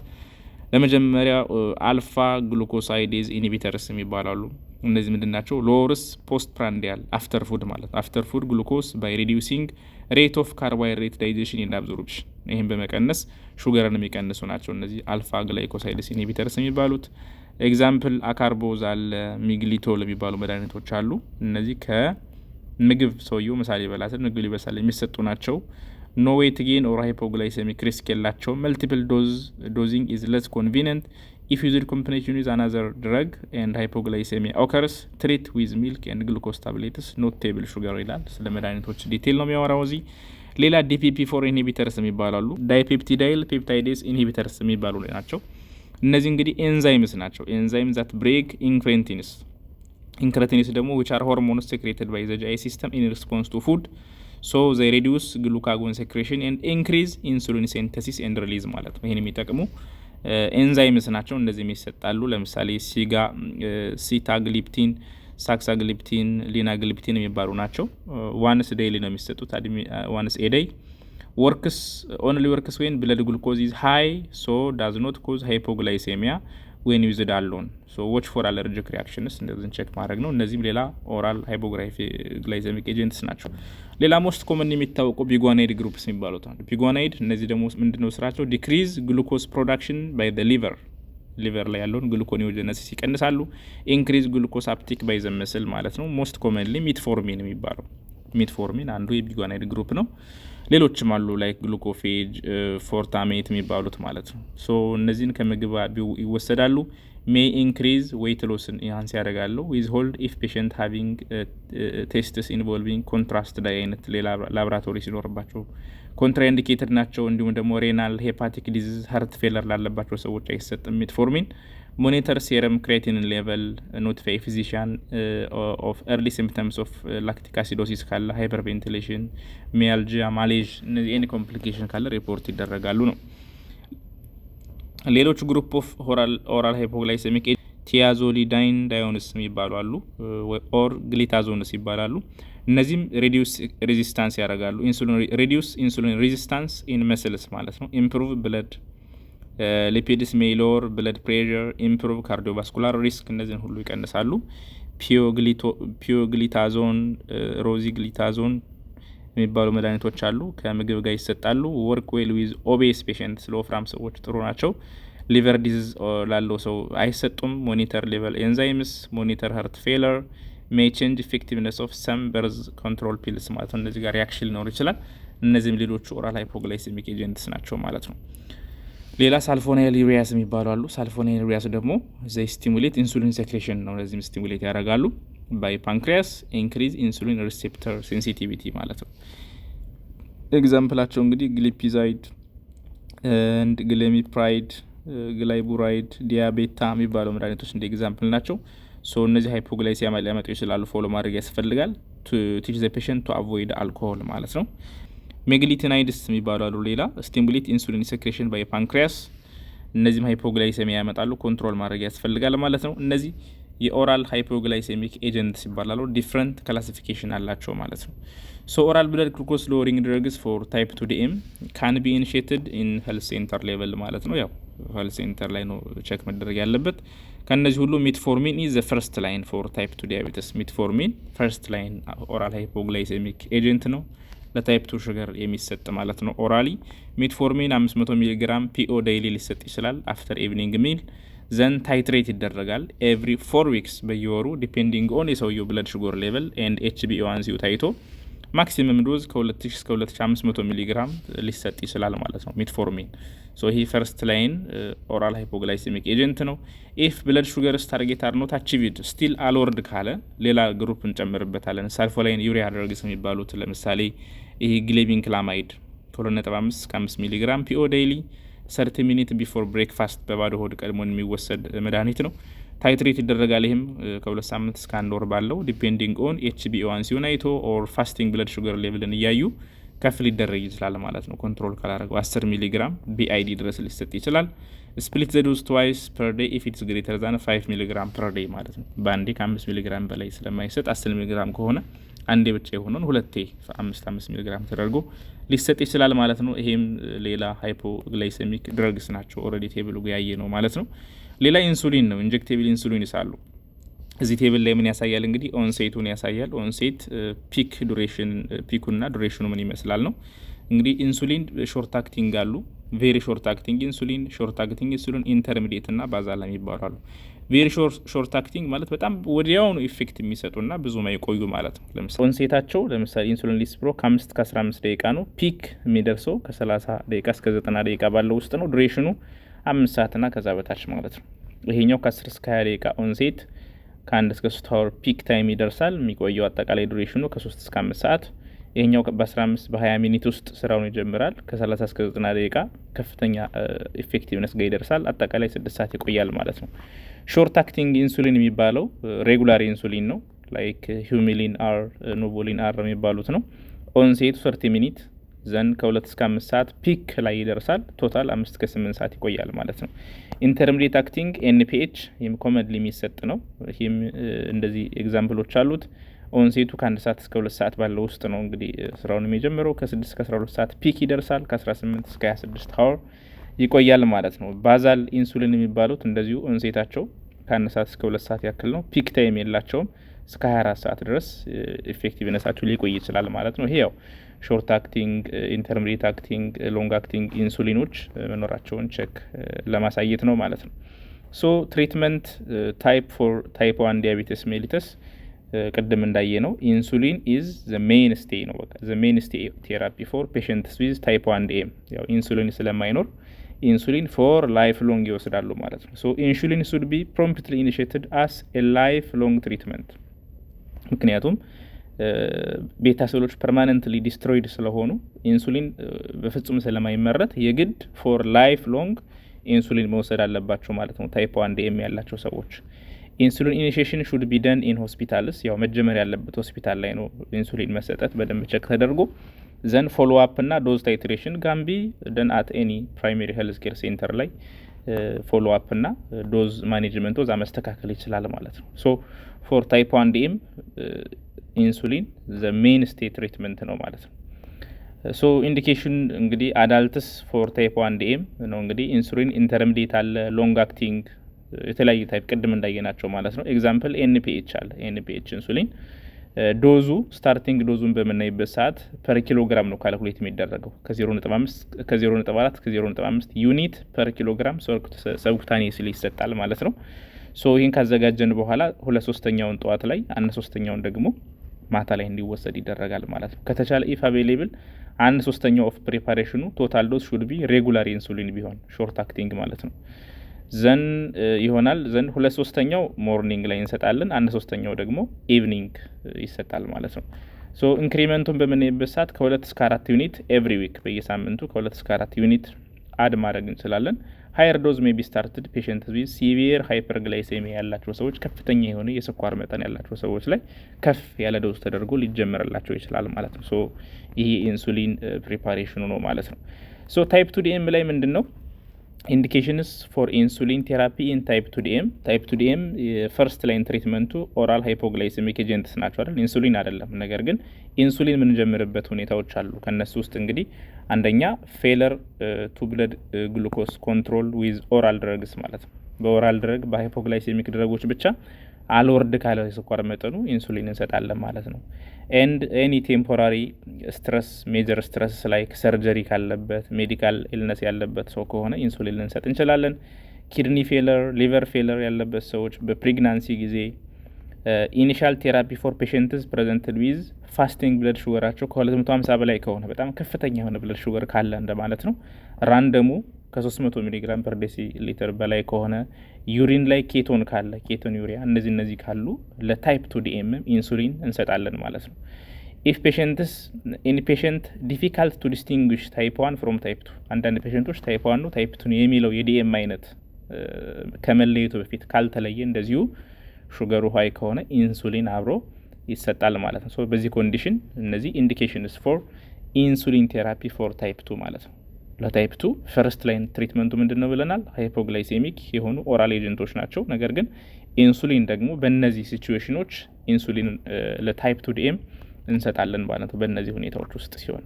ለመጀመሪያ አልፋ ግሉኮሳይዴዝ ኢንሂቢተርስ የሚባላሉ። እነዚህ ምንድን ናቸው? ሎወርስ ፖስት ፕራንዲያል አፍተር ፉድ ማለት አፍተር ፉድ ግሉኮስ ባይ ሪዲዩሲንግ ሬት ኦፍ ካርቦሃይድሬት ዳይጀሽን ኤንድ አብዞርፕሽን፣ ይህም በመቀነስ ሹገርን የሚቀንሱ ናቸው። እነዚህ አልፋ ግላይኮሳይዴስ ኢንሂቢተርስ የሚባሉት ኤግዛምፕል አካርቦዝ አለ፣ ሚግሊቶል የሚባሉ መድኃኒቶች አሉ። እነዚህ ከምግብ ሰውየው ምሳሌ በላትን ምግብ ሊበሳል የሚሰጡ ናቸው። ኖ ዌይት ጌን ኦር ሃይፖግላይሴሚክ ሪስክ የላቸው። መልቲፕል ዶዚንግ ኢዝ ለስ ኮንቪኒየንት ኢፍ ዩዝድ ኮምቢኔሽን ዊዝ አናዘር ድረግ ኤንድ ሃይፖግላይሴሚያ ኦከርስ ትሪት ዊዝ ሚልክ ኤንድ ግሉኮስ ታብሌትስ ኖት ቴብል ሹገር ይላል። ስለ መድኃኒቶች ዲቴል ነው የሚያወራው እዚህ። ሌላ ዲፒፒ4 ኢንሂቢተርስ የሚባላሉ፣ ዳይፔፕቲዳይል ፔፕታይዴስ ኢንሂቢተርስ የሚባሉ ናቸው። እነዚህ እንግዲህ ኤንዛይምስ ናቸው። ኤንዛይም ዛት ብሬክ ኢንክሬቲንስ ደግሞ which are hormones secreted by the GI system in response to food, so they reduce glucagon secretion and increase insulin synthesis and release ማለት ነው። ይሄን የሚጠቅሙ ኤንዛይምስ ናቸው። እነዚህ የሚሰጣሉ። ለምሳሌ ሲታግሊፕቲን፣ ሳክሳግሊፕቲን፣ ሊናግሊፕቲን የሚባሉ ናቸው። ዋንስ ዴይሊ ነው የሚሰጡት። ዋንስ ኤ ዴይ only works when blood glucose is high, so does not cause hypoglycemia when used alone. So watch for allergic reactions እንደዚህ ቼክ ማድረግ ነው። እነዚህም ሌላ ኦራል ሃይፖግላይሴሚክ ኤጀንትስ ናቸው። ሌላ ሞስት ኮመን የሚታወቁ ቢጓናይድ ግሩፕስ የሚባሉት ነው። ቢጓናይድ እነዚህ ደግሞ ምንድነው ስራቸው? ዲክሪዝ ግሉኮስ ፕሮዳክሽን ባይ ዘ ሊቨር። ሊቨር ላይ ያለውን ግሉኮኒዮጀነሲስ ይቀንሳሉ። ኢንክሪዝ ግሉኮስ አፕቲክ ባይ ዘ መስል ማለት ነው። ሞስት ኮመንሊ ሚትፎርሚን የሚባለው ሚትፎርሚን አንዱ የቢጓናይድ ግሩፕ ነው። ሌሎችም አሉ ላይክ ግሉኮፌጅ፣ ፎርታሜት የሚባሉት ማለት ነው። ሶ እነዚህን ከምግብ ይወሰዳሉ። ሜይ ኢንክሪዝ ዌይት ሎስን ኢንሃንስ ያደርጋሉ። ዊዝ ሆልድ ኢፍ ፔሽንት ሃቪንግ ቴስትስ ኢንቮልቪንግ ኮንትራስት ዳይ አይነት ሌላ ላብራቶሪ ሲኖርባቸው ኮንትራ ኢንዲኬትድ ናቸው። እንዲሁም ደግሞ ሬናል ሄፓቲክ ዲዚዝ ሀርት ፌለር ላለባቸው ሰዎች አይሰጥም ሜትፎርሚን። ሞኒተር ሴረም ክሬቲኒን ሌቨል፣ ኖቲፋይ ፊዚሽያን ኦፍ ኤርሊ ሲምፕተምስ ኦፍ ላክቲክ አሲዶሲስ ካለ፣ ሃይፐር ቬንቲሌሽን፣ ሚያልጂያ፣ ማሌዥ እነዚህ ኤኒ ኮምፕሊኬሽን ካለ ሪፖርት ይደረጋሉ ነው። ሌሎች ግሩፕ ኦፍ ኦራል ሃይፖግላይሴሚክ ቲያዞሊዳይን ዳዮንስ የሚባሉ አሉ፣ ኦር ግሊታዞንስ ይባላሉ። እነዚህም ሬዲዩስ ሬዚስታንስ ያደርጋሉ። ሬዲዩስ ኢንሱሊን ሬዚስታንስ ኢን መስልስ ማለት ነው። ኢምፕሩቭ ብለድ ሊፒድስ ሜይ ሎወር ብለድ ፕሬሸር፣ ኢምፕሩቭ ካርዲዮቫስኩላር ሪስክ እነዚህን ሁሉ ይቀንሳሉ። ፒዮግሊታዞን፣ ሮዚግሊታዞን የሚባሉ መድኃኒቶች አሉ፣ ከምግብ ጋር ይሰጣሉ። ወርክ ዌል ዊዝ ኦቤስ ፔሽንት፣ ለወፍራም ሰዎች ጥሩ ናቸው። ሊቨር ዲዚዝ ላለው ሰው አይሰጡም። ሞኒተር ሌቨል ኤንዛይምስ፣ ሞኒተር ሀርት ፌለር፣ ሜይ ቼንጅ ኢፌክቲቭነስ ኦፍ ሰም በርዝ ኮንትሮል ፒልስ ማለት ነው። እነዚህ ጋር ሪያክሽን ሊኖር ይችላል። እነዚህም ሌሎቹ ኦራል ሃይፖግላይሴሚክ ኤጀንትስ ናቸው ማለት ነው። ሌላ ሳልፎናይል ዩሪያስ የሚባሉ አሉ። ሳልፎናይል ዩሪያስ ደግሞ ዘ ስቲሙሌት ኢንሱሊን ሴክሬሽን ነው። እነዚህም ስቲሙሌት ያደርጋሉ ባይ ፓንክሪያስ፣ ኢንክሪዝ ኢንሱሊን ሪሴፕተር ሴንሲቲቪቲ ማለት ነው። ኤግዛምፕላቸው እንግዲህ ግሊፒዛይድ፣ ግሌሚፕራይድ፣ ግላይቡራይድ፣ ዲያቤታ የሚባሉ መድኃኒቶች እንደ ኤግዛምፕል ናቸው። ሶ እነዚህ ሃይፖግላይሲያ ሊያመጡ ይችላሉ። ፎሎ ማድረግ ያስፈልጋል። ቲች ዘ ፔሽንት ቱ አቮይድ አልኮሆል ማለት ነው። ሜግሊቲናይድስ የሚባሉ አሉ። ሌላ ስቲሙሌት ኢንሱሊን ሴክሬሽን ባይ ፓንክሪያስ፣ እነዚህም ሃይፖግላይሴሚያ ያመጣሉ። ኮንትሮል ማድረግ ያስፈልጋል ማለት ነው። እነዚህ የኦራል ሃይፖግላይሴሚክ ኤጀንትስ ይባላሉ። ዲፍረንት ክላሲፊኬሽን አላቸው ማለት ነው። ሶ ኦራል ብለድ ግሉኮስ ሎወሪንግ ድረግስ ፎር ታይፕ 2 ዲኤም ካን ቢ ኢኒሺየትድ ኢን ሄልት ሴንተር ሌቨል ማለት ነው። ያው ሄልት ሴንተር ላይ ነው ቼክ መደረግ ያለበት። ከነዚህ ሁሉ ሜትፎርሚን ኢዝ ዘ ፈርስት ላይን ፎር ታይፕ 2 ዲያቤትስ። ሜትፎርሚን ፈርስት ላይን ኦራል ሃይፖግላይሴሚክ ኤጀንት ነው ለታይፕ 2 ሹገር የሚሰጥ ማለት ነው። ኦራሊ ሜትፎርሚን 500 ሚሊ ግራም ፒኦ ዴይሊ ሊሰጥ ይችላል አፍተር ኢቭኒንግ ሚል። ዘን ታይትሬት ይደረጋል ኤቭሪ 4 ዊክስ በየወሩ ዲፔንዲንግ ኦን የሰውየው ብለድ ሹገር ሌቨል ኤንድ ኤችቢኤ1ሲው ታይቶ ማክሲመም ዶዝ ከ2000 እስከ 2500 ሚሊ ግራም ሊሰጥ ይችላል ማለት ነው ሜትፎርሚን። ሶ ይህ ፈርስት ላይን ኦራል ሃይፖግላይሴሚክ ኤጀንት ነው። ኢፍ ብለድ ሹገርስ ታርጌት አር ኖት አቺቭድ ስቲል አልወርድ ካለ ሌላ ግሩፕ እንጨምርበታለን። ሳልፎላይን ዩሪያ ድረግስ የሚባሉት ለምሳሌ ይህ ግሌቪንክላማይድ ከ2.5 እስከ 5 ሚሊ ግራም ፒኦ ዴይሊ 30 ሚኒት ቢፎር ብሬክፋስት በባዶ ሆድ ቀድሞን የሚወሰድ መድኃኒት ነው። ታይትሬት ይደረጋል። ይህም ከ2 ሳምንት እስከ 1 ወር ባለው ዲፔንዲንግ ኦን ኤችቢኤ1ሲውን አይቶ ኦር ፋስቲንግ ብለድ ሹገር ሌቭልን እያዩ ከፍ ሊደረግ ይችላል ማለት ነው። ኮንትሮል ካላረገው 10 ሚሊ ግራም ቢአይዲ ድረስ ሊሰጥ ይችላል። ስፕሊት ዘ ዶዝ ትዋይስ ፐር ዴይ ኢፍ ኢትስ ግሬተር ዛን 5 ሚሊ ግራም ፐር ዴይ ማለት ነው። በአንዴ ከ5 ሚሊ ግራም በላይ ስለማይሰጥ 10 ሚሊ ግራም ከሆነ አንዴ ብቻ የሆነውን ሁለቴ 5 ሚሊ ግራም ተደርጎ ሊሰጥ ይችላል ማለት ነው። ይሄም ሌላ ሃይፖግላይሴሚክ ድረግስ ናቸው። ኦልሬዲ ቴብሉ ያየ ነው ማለት ነው። ሌላ ኢንሱሊን ነው። ኢንጀክቴብል ኢንሱሊን ይሳሉ። እዚህ ቴብል ላይ ምን ያሳያል እንግዲህ ኦንሴቱን ያሳያል። ኦንሴት ፒክ ዱሬሽን፣ ፒኩና ዱሬሽኑ ምን ይመስላል ነው እንግዲህ። ኢንሱሊን ሾርት አክቲንግ አሉ፣ ቬሪ ሾርት አክቲንግ ኢንሱሊን፣ ሾርት አክቲንግ ኢንሱሊን፣ ኢንተርሚዲየት እና ባዛል የሚባሉ። ቬሪ ሾርት አክቲንግ ማለት በጣም ወዲያውኑ ኢፌክት የሚሰጡና ብዙ ማይቆዩ ማለት ነው። ለምሳሌ ኦንሴታቸው ለምሳሌ ኢንሱሊን ሊስፕሮ ከ5 እስከ 15 ደቂቃ ነው። ፒክ የሚደርሰው ከ30 ደቂቃ እስከ 90 ደቂቃ ባለው ውስጥ ነው። ዱሬሽኑ 5 ሰዓትና ከዛ በታች ማለት ነው። ይሄኛው ከ10 እስከ 20 ደቂቃ ኦንሴት ከ1 እስከ 3 አወር ፒክ ታይም ይደርሳል። የሚቆየው አጠቃላይ ዱሬሽኑ ከ3 እስከ 5 ሰዓት። ይሄኛው በ15 በ20 ሚኒት ውስጥ ስራውን ይጀምራል። ከ30 እስከ 90 ደቂቃ ከፍተኛ ኢፌክቲቭነስ ጋር ይደርሳል። አጠቃላይ 6 ሰዓት ይቆያል ማለት ነው። ሾርት አክቲንግ ኢንሱሊን የሚባለው ሬጉላር ኢንሱሊን ነው። ላይክ ሂዩሚሊን አር፣ ኖቮሊን አር የሚባሉት ነው። ኦንሴቱ 30 ሚኒት ዘን ከ2 እስከ 5 ሰዓት ፒክ ላይ ይደርሳል። ቶታል 5 እስከ 8 ሰዓት ይቆያል ማለት ነው። ኢንተርሚዲየት አክቲንግ ኤንፒኤች ይህም ኮመንሊ የሚሰጥ ነው። ይህም እንደዚህ ኤግዛምፕሎች አሉት። ኦንሴቱ ከ1 ሰዓት እስከ 2 ሰዓት ባለው ውስጥ ነው እንግዲህ ስራውን የሚጀምረው። ከ6 እስከ 12 ሰዓት ፒክ ይደርሳል። ከ18 እስከ 26 ሀወር ይቆያል ማለት ነው። ባዛል ኢንሱሊን የሚባሉት እንደዚሁ ኦንሴታቸው ከ1 ሰዓት እስከ 2 ሰዓት ያክል ነው። ፒክ ታይም የላቸውም። እስከ 24 ሰዓት ድረስ ኢፌክቲቭነሳቸው ሊቆይ ይችላል ማለት ነው። ይሄ ያው ሾርት አክቲንግ፣ ኢንተርሚዲየት አክቲንግ፣ ሎንግ አክቲንግ ኢንሱሊኖች መኖራቸውን ቼክ ለማሳየት ነው ማለት ነው። ሶ ትሪትመንት ታይፕ ፎር ታይፕ 1 ዲያቤቲስ ሜሊተስ ቅድም እንዳየ ነው ኢንሱሊን ኢዝ ዘ ሜን ስቴይ ነው። በቃ ዘ ሜን ስቴይ ቴራፒ ፎር ፔሸንትስ ዊዝ ታይፕ 1 ዲኤም። ያው ኢንሱሊን ስለማይኖር ኢንሱሊን ፎር ላይፍ ሎንግ ይወስዳሉ ማለት ነው። ሶ ኢንሱሊን ሹድ ቢ ፕሮምፕትሊ ኢኒሺየትድ አስ ኤ ላይፍ ሎንግ ትሪትመንት። ምክንያቱም ቤታ ሴሎች ፐርማነንትሊ ዲስትሮይድ ስለሆኑ ኢንሱሊን በፍጹም ስለማይመረት የግድ ፎር ላይፍ ሎንግ ኢንሱሊን መውሰድ አለባቸው ማለት ነው። ታይፕ 1 ዲኤም ያላቸው ሰዎች ኢንሱሊን ኢኒሺዬሽን ሹድ ቢ ደን ኢን ሆስፒታልስ። ያው መጀመር ያለበት ሆስፒታል ላይ ነው ኢንሱሊን መሰጠት በደንብ ቸክ ተደርጎ ዘን ፎሎ አፕ እና ዶዝ ታይትሬሽን ጋምቢ ደን አት ኤኒ ፕራይመሪ ሄልዝ ኬር ሴንተር ላይ ፎሎ አፕ እና ዶዝ ማኔጅመንቱ እዛ መስተካከል ይችላል ማለት ነው። ሶ ፎር ታይፕ 1 ዲኤም ኢንሱሊን ዘ ሜን ስቴይ ትሪትመንት ነው ማለት ነው። ሶ ኢንዲኬሽን እንግዲህ አዳልትስ ፎር ታይፕ 1 ዲኤም ነው። እንግዲህ ኢንሱሊን ኢንተርሚዲየት አለ፣ ሎንግ አክቲንግ የተለያየ ታይፕ ቅድም እንዳየናቸው ማለት ነው። ኤግዛምፕል ኤንፒኤች አለ። ኤንፒኤች ኢንሱሊን ዶዙ ስታርቲንግ ዶዙን በምናይበት ሰዓት ፐር ኪሎግራም ነው ካልኩሌት የሚደረገው ከ0.4 እስከ 0.5 ዩኒት ፐር ኪሎግራም ሰብኩታኒየስሊ ይሰጣል ማለት ነው። ሶ ይህን ካዘጋጀን በኋላ 2/3ኛውን ጠዋት ላይ 1/3ኛውን ደግሞ ማታ ላይ እንዲወሰድ ይደረጋል ማለት ነው። ከተቻለ ኢፍ አቬሌብል 1/3ኛው ኦፍ ፕሪፓሬሽኑ ቶታል ዶዝ ሹድ ቢ ሬጉላር ኢንሱሊን ቢሆን ሾርት አክቲንግ ማለት ነው ዘን ይሆናል። ዘን 2/3ኛው ሞርኒንግ ላይ እንሰጣለን፣ 1/3ኛው ደግሞ ኢቭኒንግ ይሰጣል ማለት ነው። ሶ ኢንክሪመንቱን በምንይበት ሰዓት ከ2 እስከ 4 ዩኒት ኤቭሪ ዊክ በየሳምንቱ ከ2 እስከ 4 ዩኒት አድ ማድረግ እንችላለን። ሃየር ዶዝ ሜይ ቢ ስታርትድ ፔሸንት ዊዝ ሲቪየር ሃይፐርግላይሴሚያ ያላቸው ሰዎች ከፍተኛ የሆነ የስኳር መጠን ያላቸው ሰዎች ላይ ከፍ ያለ ዶዝ ተደርጎ ሊጀመርላቸው ይችላል ማለት ነው። ሶ ይሄ ኢንሱሊን ፕሪፓሬሽኑ ነው ማለት ነው። ሶ ታይፕ 2 ዲኤም ላይ ምንድን ነው ኢንዲኬሽንስ ፎር ኢንሱሊን ቴራፒ ኢን ታይፕ 2 ዲኤም? ታይፕ 2 ዲኤም የፈርስት ላይን ትሪትመንቱ ኦራል ሃይፖግላይሴሚክ ኤጀንትስ ናቸው አይደል? ኢንሱሊን አይደለም። ነገር ግን ኢንሱሊን የምንጀምርበት ሁኔታዎች አሉ። ከነሱ ውስጥ እንግዲህ አንደኛ ፌለር ቱ ብለድ ግሉኮስ ኮንትሮል ዊዝ ኦራል ድረግስ ማለት ነው። በኦራል ድረግ በሃይፖግላይሴሚክ ድረጎች ብቻ አልወርድ ካለ የስኳር መጠኑ ኢንሱሊን እንሰጣለን ማለት ነው። ኤንድ ኤኒ ቴምፖራሪ ስትረስ ሜጀር ስትረስ ላይክ ሰርጀሪ ካለበት ሜዲካል ኢልነስ ያለበት ሰው ከሆነ ኢንሱሊን ልንሰጥ እንችላለን። ኪድኒ ፌለር ሊቨር ፌለር ያለበት ሰዎች በፕሬግናንሲ ጊዜ ኢኒሻል ቴራፒ ፎር ፔሸንትስ ፕሬዘንትድ ዊዝ ፋስቲንግ ብለድ ሹገራቸው ከ250 በላይ ከሆነ በጣም ከፍተኛ የሆነ ብለድ ሹገር ካለ እንደማለት ነው። ራንደሙ ከ300 ሚሊግራም ፐር ዴሲ ሊትር በላይ ከሆነ ዩሪን ላይ ኬቶን ካለ ኬቶን ዩሪያ እነዚህ ካሉ ለታይፕ 2 ዲኤም ኢንሱሊን እንሰጣለን ማለት ነው። ኢፍ ፔሸንትስ ኢን ፔሸንት ዲፊካልት ቱ ዲስቲንጉሽ ታይፕ 1 ፍሮም ታይፕ 2 አንዳንድ ፔሸንቶች ታይፕ 1 ነው ታይፕ 2 የሚለው የዲኤም አይነት ከመለየቱ በፊት ካልተለየ እንደዚሁ ሹገሩ ሃይ ከሆነ ኢንሱሊን አብሮ ይሰጣል ማለት ነው። ሶ በዚህ ኮንዲሽን እነዚህ ኢንዲኬሽንስ ፎር ኢንሱሊን ቴራፒ ፎር ታይፕ 2 ማለት ነው። ለታይፕ 2 ፈርስት ላይን ትሪትመንቱ ምንድን ነው ብለናል? ሃይፖግላይሴሚክ የሆኑ ኦራል ኤጀንቶች ናቸው። ነገር ግን ኢንሱሊን ደግሞ በእነዚህ ሲቹዌሽኖች ኢንሱሊን ለታይፕ 2 ዲኤም እንሰጣለን ማለት ነው። በእነዚህ ሁኔታዎች ውስጥ ሲሆን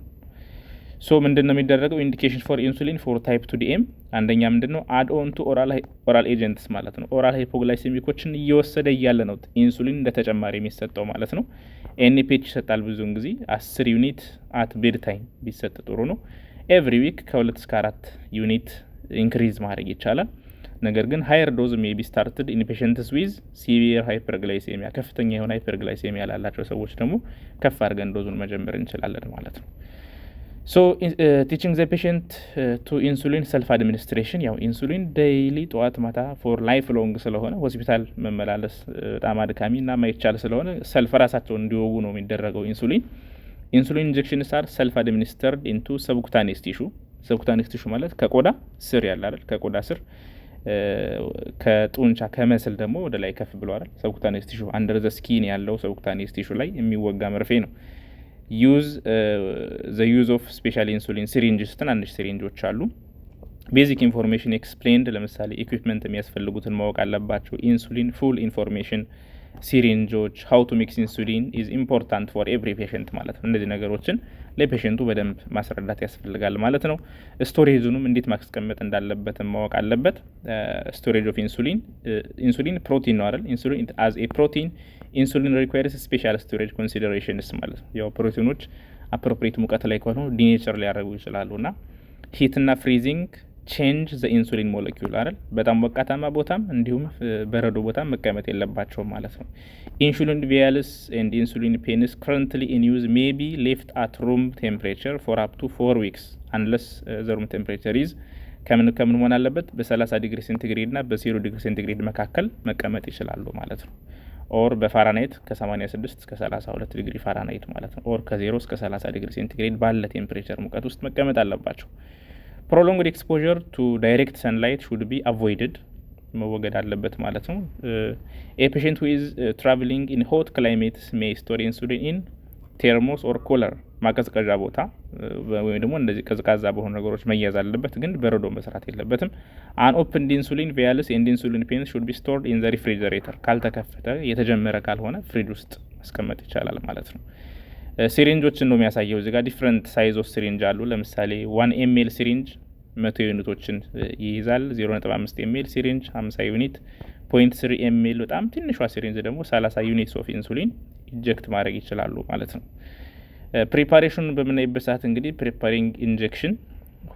ሶ ምንድን ነው የሚደረገው? ኢንዲኬሽን ፎር ኢንሱሊን ፎር ታይፕ 2 ዲኤም አንደኛ ምንድን ነው አድ ኦን ቱ ኦራል ኤጀንትስ ማለት ነው። ኦራል ሃይፖግላይሴሚኮችን እየወሰደ እያለ ነው ኢንሱሊን እንደተጨማሪ የሚሰጠው ማለት ነው። ኤንፒኤች ይሰጣል ብዙውን ጊዜ 10 ዩኒት አት ቤድ ታይም ቢሰጥ ጥሩ ነው። ኤቭሪ ዊክ ከ2 እስከ 4 ዩኒት ኢንክሪዝ ማድረግ ይቻላል። ነገር ግን ሃየር ዶዝ ሜይ ቢ ስታርትድ ኢን ፔሸንትስ ዊዝ ሲቪየር ሃይፐርግላይሴሚያ ከፍተኛ የሆነ ሃይፐርግላይሴሚያ ላላቸው ሰዎች ደግሞ ከፍ አድርገን ዶዙን መጀመር እንችላለን ማለት ነው። ሶ ቲቺንግ ዘ ፔሸንት ቱ ኢንሱሊን ሰልፍ አድሚኒስትሬሽን ያው ኢንሱሊን ዴይሊ ጠዋት ማታ ፎር ላይፍ ሎንግ ስለሆነ ሆስፒታል መመላለስ በጣም አድካሚ እና ማይቻል ስለሆነ ሰልፍ ራሳቸውን እንዲወጉ ነው የሚደረገው። ኢንሱሊን ኢንጀክሽንስ አር ሰልፍ አድሚኒስተርድ ኢንቱ ሰብኩታኒየስ ቲሹ። ሰብኩታኒየስ ቲሹ ማለት ከቆዳ ስር ያለ አይደል? ከቆዳ ስር ከጡንቻ ከመስል ደግሞ ወደ ላይ ከፍ ብሎ አይደል? ሰብኩታኒየስ ቲሹ አንደር ዘ ስኪን ያለው ሰብኩታኒየስ ቲሹ ላይ የሚወጋ መርፌ ነው። ዘ ዩዝ ኦፍ ስፔሻል ኢንሱሊን ሲሪንጅስ ትናንሽ ሲሪንጆች አሉ። ቤዚክ ኢንፎርሜሽን ኤክስፕሌንድ ለምሳሌ ኢኩዊፕመንት የሚያስፈልጉትን ማወቅ አለባቸው። ኢንሱሊን ፉል ኢንፎርሜሽን ሲሪንጆች ሀው ቱ ሚክስ ኢንሱሊን ኢዝ ኢምፖርታንት ፎር ኤቭሪ ፔሸንት ማለት ነው። እነዚህ ነገሮችን ለፔሸንቱ በደንብ ማስረዳት ያስፈልጋል ማለት ነው። ስቶሬጁንም እንዴት ማስቀመጥ እንዳለበትም ማወቅ አለበት። ስቶሬጅ ኦፍ ኢንሱሊን ፕሮቲን ነው አይደል? ኢንሱሊን አዝ ኤ ፕሮቲን ኢንሱሊን ሪኳየርስ ስፔሻል ስቶሬጅ ኮንሲደሬሽንስ ማለት ነው። ያው ፕሮቲኖች አፕሮፕሪየት ሙቀት ላይ ከሆኑ ዲኔቸር ሊያደርጉ ይችላሉ እና ሂትና ፍሪዚንግ ቼንጅ ዘ ኢንሱሊን ሞለኪውል አይደል። በጣም ሞቃታማ ቦታም እንዲሁም በረዶ ቦታም መቀመጥ የለባቸውም ማለት ነው። ኢንሱሊን ቪያልስ ኤንድ ኢንሱሊን ፔንስ ከረንትሊ ኢን ዩዝ ሜይ ቢ ሌፍት አት ሩም ቴምፕሬቸር ፎር አፕ ቱ 4 ዊክስ አንለስ ዘ ሩም ቴምፕሬቸር ኢዝ ከምን መሆን አለበት በ30 ዲግሪ ሴንቲግሬድ እና በ0 ዲግሪ ሴንቲግሬድ መካከል መቀመጥ ይችላሉ ማለት ነው። ኦር በፋራናይት ከ86 እስከ 32 ዲግሪ ፋራናይት ማለት ነው። ኦር ከ0 እስከ 30 ዲግሪ ሴንቲግሬድ ባለ ቴምፕሬቸር ሙቀት ውስጥ መቀመጥ አለባቸው። prolonged exposure to direct sunlight should be avoided መወገድ አለበት ማለት ነው። a patient who is traveling in hot climates may store insulin in thermos or cooler ማቀዝቀዣ ቦታ ወይም ደግሞ እንደዚህ ቀዝቃዛ በሆኑ ነገሮች መያዝ አለበት፣ ግን በረዶ መስራት የለበትም። an opened insulin vials and insulin pens should be stored in the refrigerator ካልተከፈተ የተጀመረ ካልሆነ ፍሪጅ ውስጥ ማስቀመጥ ይቻላል ማለት ነው። ሲሪንጆችን ነው የሚያሳየው እዚህ ጋር ዲፍረንት ሳይዝ ኦፍ ሲሪንጅ አሉ። ለምሳሌ 1 ml ሲሪንጅ 100 ዩኒቶችን ይይዛል። 0.5 ml ሲሪንጅ 50 ዩኒት፣ 0.3 ml በጣም ትንሿ ሲሪንጅ ደግሞ 30 ዩኒትስ ኦፍ ኢንሱሊን ኢንጀክት ማድረግ ይችላሉ ማለት ነው። ፕሪፓሬሽን በምናይበት ሰዓት እንግዲህ ፕሪፓሪንግ ኢንጀክሽን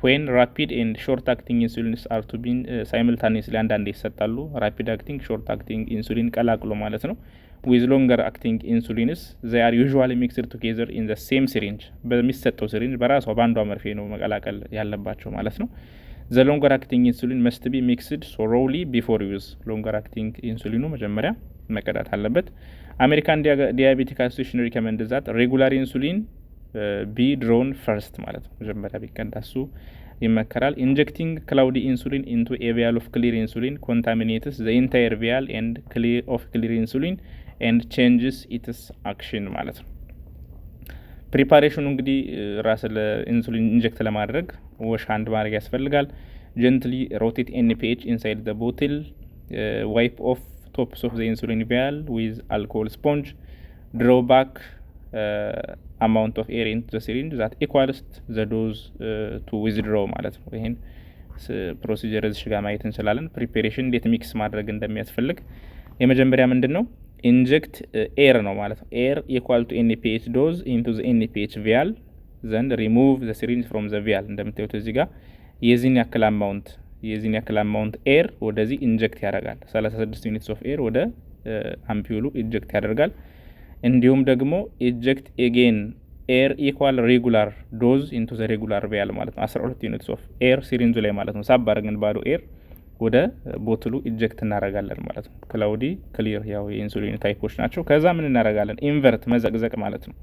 when rapid and short acting insulins are to be simultaneously አንዳንዴ ይሰጣሉ። rapid acting short acting insulin ቀላቅሎ ማለት ነው። with longer acting insulins they are usually mixed together in the same syringe በሚሰጠው ሲሪንጅ በራሷ ባንዷ መርፌ ነው መቀላቀል ያለባቸው ማለት ነው። the longer acting insulin must be mixed thoroughly before use longer acting ኢንሱሊኑ መጀመሪያ መቀዳት አለበት። American Diabetic Association recommends that regular insulin be drawn first ማለት ነው። መጀመሪያ ቢቀዳሱ ይመከራል። injecting cloudy insulin into a vial of clear insulin contaminates the entire vial and clear insulin and changes its action ማለት ነው። ፕሪፓሬሽኑ እንግዲህ ራስ ለኢንሱሊን ኢንጀክት ለማድረግ ወሽ አንድ ማድረግ ያስፈልጋል። gently rotate NPH inside the bottle, wipe off tops of the insulin vial with alcohol sponge, draw back amount of air into the syringe that equals the dose to withdraw ማለት ነው። ይሄን ፕሮሲጀር እዚህ ጋር ማየት እንችላለን። ፕሪፓሬሽን እንዴት ሚክስ ማድረግ እንደሚያስፈልግ የመጀመሪያ ምንድነው ኢንጀክት ኤር ነው ማለት ነው። ኤር ኢኳል ቱ NPH ዶዝ into the NPH vial then remove the syringe from the vial እንደምታዩት እዚህ ጋር የዚህን ያክል አማውንት ኤር ወደዚህ ኢንጀክት ያደርጋል። 36 ዩኒትስ ኦፍ ኤር ወደ አምፒውሉ ኢንጀክት ያደርጋል። እንዲሁም ደግሞ ኢንጀክት ኤጌን ኤር ኢኳል ሬጉላር ዶዝ ኢንቱ ዘ ሬጉላር ቪያል ማለት ነው። 12 ዩኒትስ ኦፍ ኤር ሲሪንጁ ላይ ማለት ነው። ሳብ አድርገን ባዶ ኤር ወደ ቦትሉ ኢንጀክት እናደርጋለን ማለት ነው። ክላውዲ ክሊር ያው የኢንሱሊን ታይፖች ናቸው። ከዛ ምን እናደርጋለን? ኢንቨርት መዘቅዘቅ ማለት ነው።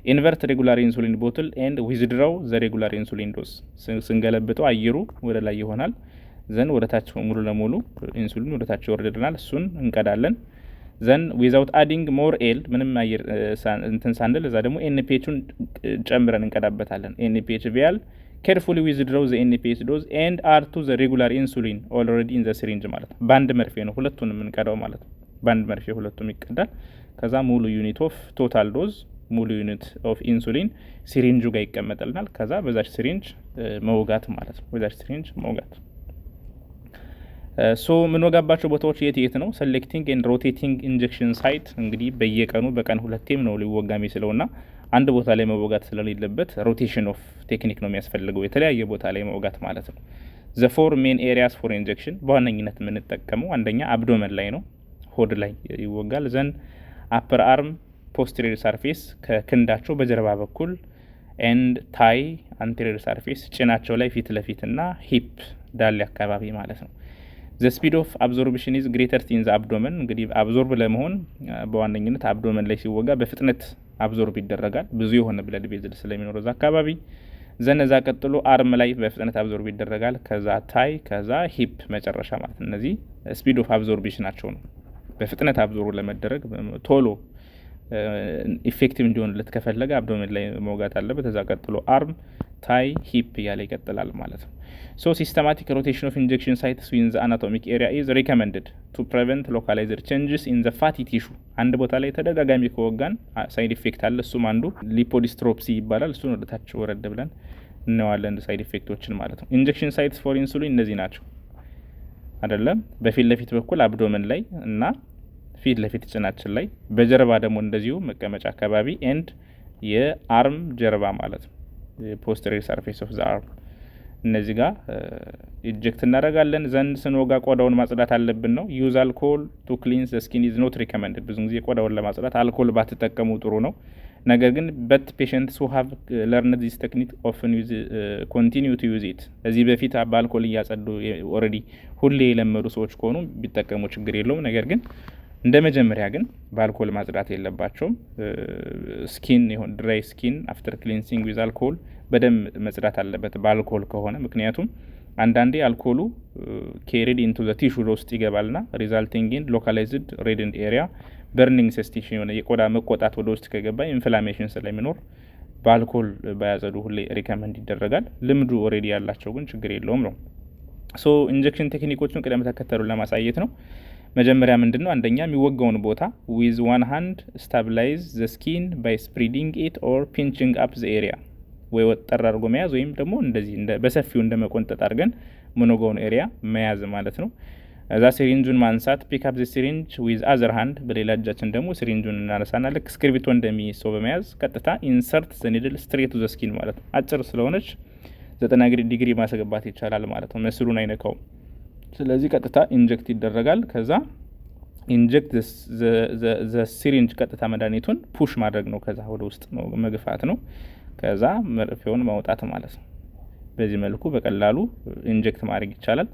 ኢንቨርት ሬጉላር ኢንሱሊን ቦትል ኤንድ ዊዝድራው ዘ ሬጉላር ኢንሱሊን ዶዝ ስንገለብጠው አየሩ ወደ ላይ ይሆናል። ዘን ወደ ታች ሙሉ ለሙሉ ኢንሱሊን ወደ ታች ይወርድልናል። እሱን እንቀዳለን። ዘን ዊዛውት አዲንግ ሞር ኤል ምንም አየር እንትን ሳንል እዛ ደግሞ ኤንፒኤችን ጨምረን እንቀዳበታለን። ኤንፒኤች ቪያል ኬርፉሊ ዊዝድራው ዘ ኤንፒኤች ዶዝ ኤንድ አር ቱ ዘ ሬጉላር ኢንሱሊን ኦልሬዲ ኢን ዘ ሲሪንጅ ማለት ነው። ባንድ መርፌ ነው ሁለቱንም እንቀዳው ማለት ነው። ባንድ መርፌ ሁለቱም ይቀዳል። ከዛ ሙሉ ዩኒት ኦፍ ቶታል ዶዝ ሙሉ ዩኒት ኦፍ ኢንሱሊን ሲሪንጁ ጋር ይቀመጥልናል። ከዛ በዛች ሲሪንጅ መውጋት ማለት ነው። በዛች ሲሪንጅ መውጋት ሶ ምን ወጋባቸው ቦታዎች የት ነው? ሴሌክቲንግ ኤንድ ሮቴቲንግ ኢንጀክሽን ሳይት እንግዲህ በቀን ሁለቴም ነው ሊወጋ የሚችለውና አንድ ቦታ ላይ መወጋት ስለሌለበት ሮቴሽን ኦፍ ቴክኒክ ነው የሚያስፈልገው፣ የተለያየ ቦታ ላይ መወጋት ማለት ነው። ዘ ፎር ሜን ኤሪያስ ፎር ኢንጀክሽን በዋነኝነት የምንጠቀመው አንደኛ አብዶመን ላይ ነው፣ ሆድ ላይ ይወጋል። ዘን አፐር አርም ፖስቴሪየር ሰርፌስ ከክንዳቸው በጀርባ በኩል ኤንድ ታይ አንቴሪየር ሰርፌስ ጭናቸው ላይ ፊት ለፊት እና ሂፕ ዳሌ አካባቢ ማለት ነው። ዘ ስፒድ ኦፍ አብዞርፕሽን ኢዝ ግሬተር ኢን ዘ አብዶመን እንግዲህ አብዞርብ ለመሆን በዋነኝነት አብዶመን ላይ ሲወጋ በፍጥነት አብዞርብ ይደረጋል። ብዙ የሆነ ብለድ ቬዝል ስለሚኖረው እዛ አካባቢ ዘነዛ ቀጥሎ አርም ላይ በፍጥነት አብዞርብ ይደረጋል። ከዛ ታይ፣ ከዛ ሂፕ መጨረሻ ማለት እነዚህ ስፒድ ኦፍ አብዞርፕሽን ናቸው ነው። በፍጥነት አብዞርብ ለመደረግ ቶሎ ኢፌክቲቭ እንዲሆንለት ከፈለገ አብዶመን ላይ መውጋት አለበት። ከዛ ቀጥሎ አርም፣ ታይ፣ ሂፕ እያለ ይቀጥላል ማለት ነው። ሶ ሲስተማቲክ ሮቴሽን ኦፍ ኢንጀክሽን ሳይትስ ዊን ዘ አናቶሚክ ኤሪያ ኢዝ ሪኮመንድድ ቱ ፕሪቨንት ሎካላይዝድ ቼንጅስ ኢን ዘ ፋቲ ቲሹ። አንድ ቦታ ላይ ተደጋጋሚ ከወጋን ሳይድ ኢፌክት አለ። እሱም አንዱ ሊፖዲስትሮፕሲ ይባላል። እሱን ወደ ታች ወረድ ብለን እናየዋለን ሳይድ ኢፌክቶችን ማለት ነው። ኢንጀክሽን ሳይትስ ፎር ኢንሱሊን እነዚህ ናቸው አይደለም። በፊት ለፊት በኩል አብዶመን ላይ እና ፊት ለፊት ጭናችን ላይ፣ በጀርባ ደግሞ እንደዚሁ መቀመጫ አካባቢ ኤንድ የአርም ጀርባ ማለት ነው። ፖስተሪየር ሰርፌስ ኦፍ ዘ አርም እነዚህ ጋር ኢንጀክት እናደርጋለን። ዘንድ ስንወጋ ቆዳውን ማጽዳት አለብን ነው። ዩዝ አልኮል ቱ ክሊንስ ዘ ስኪን ኢዝ ኖት ሪኮመንድድ። ብዙ ጊዜ ቆዳውን ለማጽዳት አልኮል ባትጠቀሙ ጥሩ ነው። ነገር ግን በት ፔሸንትስ ሁ ሃቭ ለርንድ ዚስ ቴክኒክ ኦፍን ዩዝ ኮንቲኒዩ ቱ ዩዝ ኢት። እዚህ በፊት በአልኮል እያጸዱ ኦልሬዲ ሁሌ የለመዱ ሰዎች ከሆኑ ቢጠቀሙ ችግር የለውም። ነገር ግን እንደ መጀመሪያ ግን በአልኮል ማጽዳት የለባቸውም። ስኪን ይሁን ድራይ ስኪን አፍተር ክሊንሲንግ ዊዝ አልኮል በደንብ መጽዳት አለበት በአልኮል ከሆነ። ምክንያቱም አንዳንዴ አልኮሉ ኬሪድ ኢንቱ ዘ ቲሹ ውስጥ ይገባልና ሪዛልቲንግ ኢን ሎካላይዝድ ሬድንድ ኤሪያ በርኒንግ ሴንሴሽን የሆነ የቆዳ መቆጣት ወደ ውስጥ ከገባ ኢንፍላሜሽን ስለሚኖር በአልኮል ባያጸዱ ሁሌ ሪከመንድ ይደረጋል። ልምዱ ኦልሬዲ ያላቸው ግን ችግር የለውም ነው። ሶ ኢንጀክሽን ቴክኒኮቹን ቅደም ተከተሉን ለማሳየት ነው። መጀመሪያ ምንድነው? አንደኛ የሚወጋውን ቦታ ዊዝ ዋን ሃንድ ስታብላይዝ ዘ ስኪን ባይ ስፕሪዲንግ ኢት ኦር ፒንቺንግ አፕ ዘ ኤሪያ፣ ወይ ወጠር አድርጎ መያዝ ወይም ደግሞ እንደዚህ በሰፊው እንደ መቆንጠጥ አድርገን ምንወጋውን ኤሪያ መያዝ ማለት ነው። እዛ ሲሪንጁን ማንሳት ፒክ አፕ ዘ ሲሪንጅ ዊዝ አዘር ሃንድ፣ በሌላ እጃችን ደግሞ ሲሪንጁን እናነሳና ልክ እስክሪብቶ እንደሚይዝ ሰው በመያዝ ቀጥታ ኢንሰርት ዘ ኒድል ስትሬት ቱ ዘ ስኪን ማለት ነው። አጭር ስለሆነች 90 ዲግሪ ማስገባት ይቻላል ማለት ነው። መስሉን አይነካውም። ስለዚህ ቀጥታ ኢንጀክት ይደረጋል። ከዛ ኢንጀክት ዘ ሲሪንጅ ቀጥታ መድኃኒቱን ፑሽ ማድረግ ነው። ከዛ ወደ ውስጥ መግፋት ነው። ከዛ መርፌውን ማውጣት ማለት ነው። በዚህ መልኩ በቀላሉ ኢንጀክት ማድረግ ይቻላል።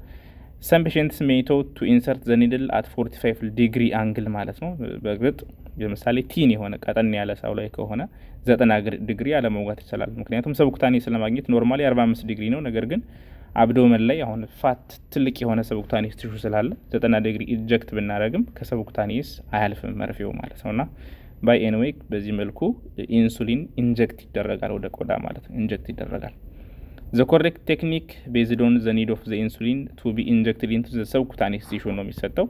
ሰም ፔሸንትስ ሜይ ቶት ቱ ኢንሰርት ዘ ኒድል አት 45 ዲግሪ አንግል ማለት ነው። በግጥ ለምሳሌ ቲን የሆነ ቀጠን ያለ ሰው ላይ ከሆነ 90 ዲግሪ አለመውጋት ይቻላል። ምክንያቱም ሰብኩታኔስ ለማግኘት ኖርማሊ 45 ዲግሪ ነው። ነገር ግን አብዶመን ላይ አሁን ፋት ትልቅ የሆነ ሰብኩታኔስ ቲሹ ስላለ 90 ዲግሪ ኢንጀክት ብናደርግም ከሰብኩታኔስ አያልፍም መርፌው ማለት ነውና ባይ ኤኒዌይ በዚህ መልኩ ኢንሱሊን ኢንጀክት ይደረጋል ወደ ቆዳ ማለት ነው። ኢንጀክት ይደረጋል። ዘ ኮሬክት ቴክኒክ ቤዝድ ኦን ዘ ኒድ ኦፍ ዘ ኢንሱሊን ቱ ቢ ኢንጀክትድ ኢንቱ ዘ ሰብኩታኔስ ቲሹ ነው የሚሰጠው።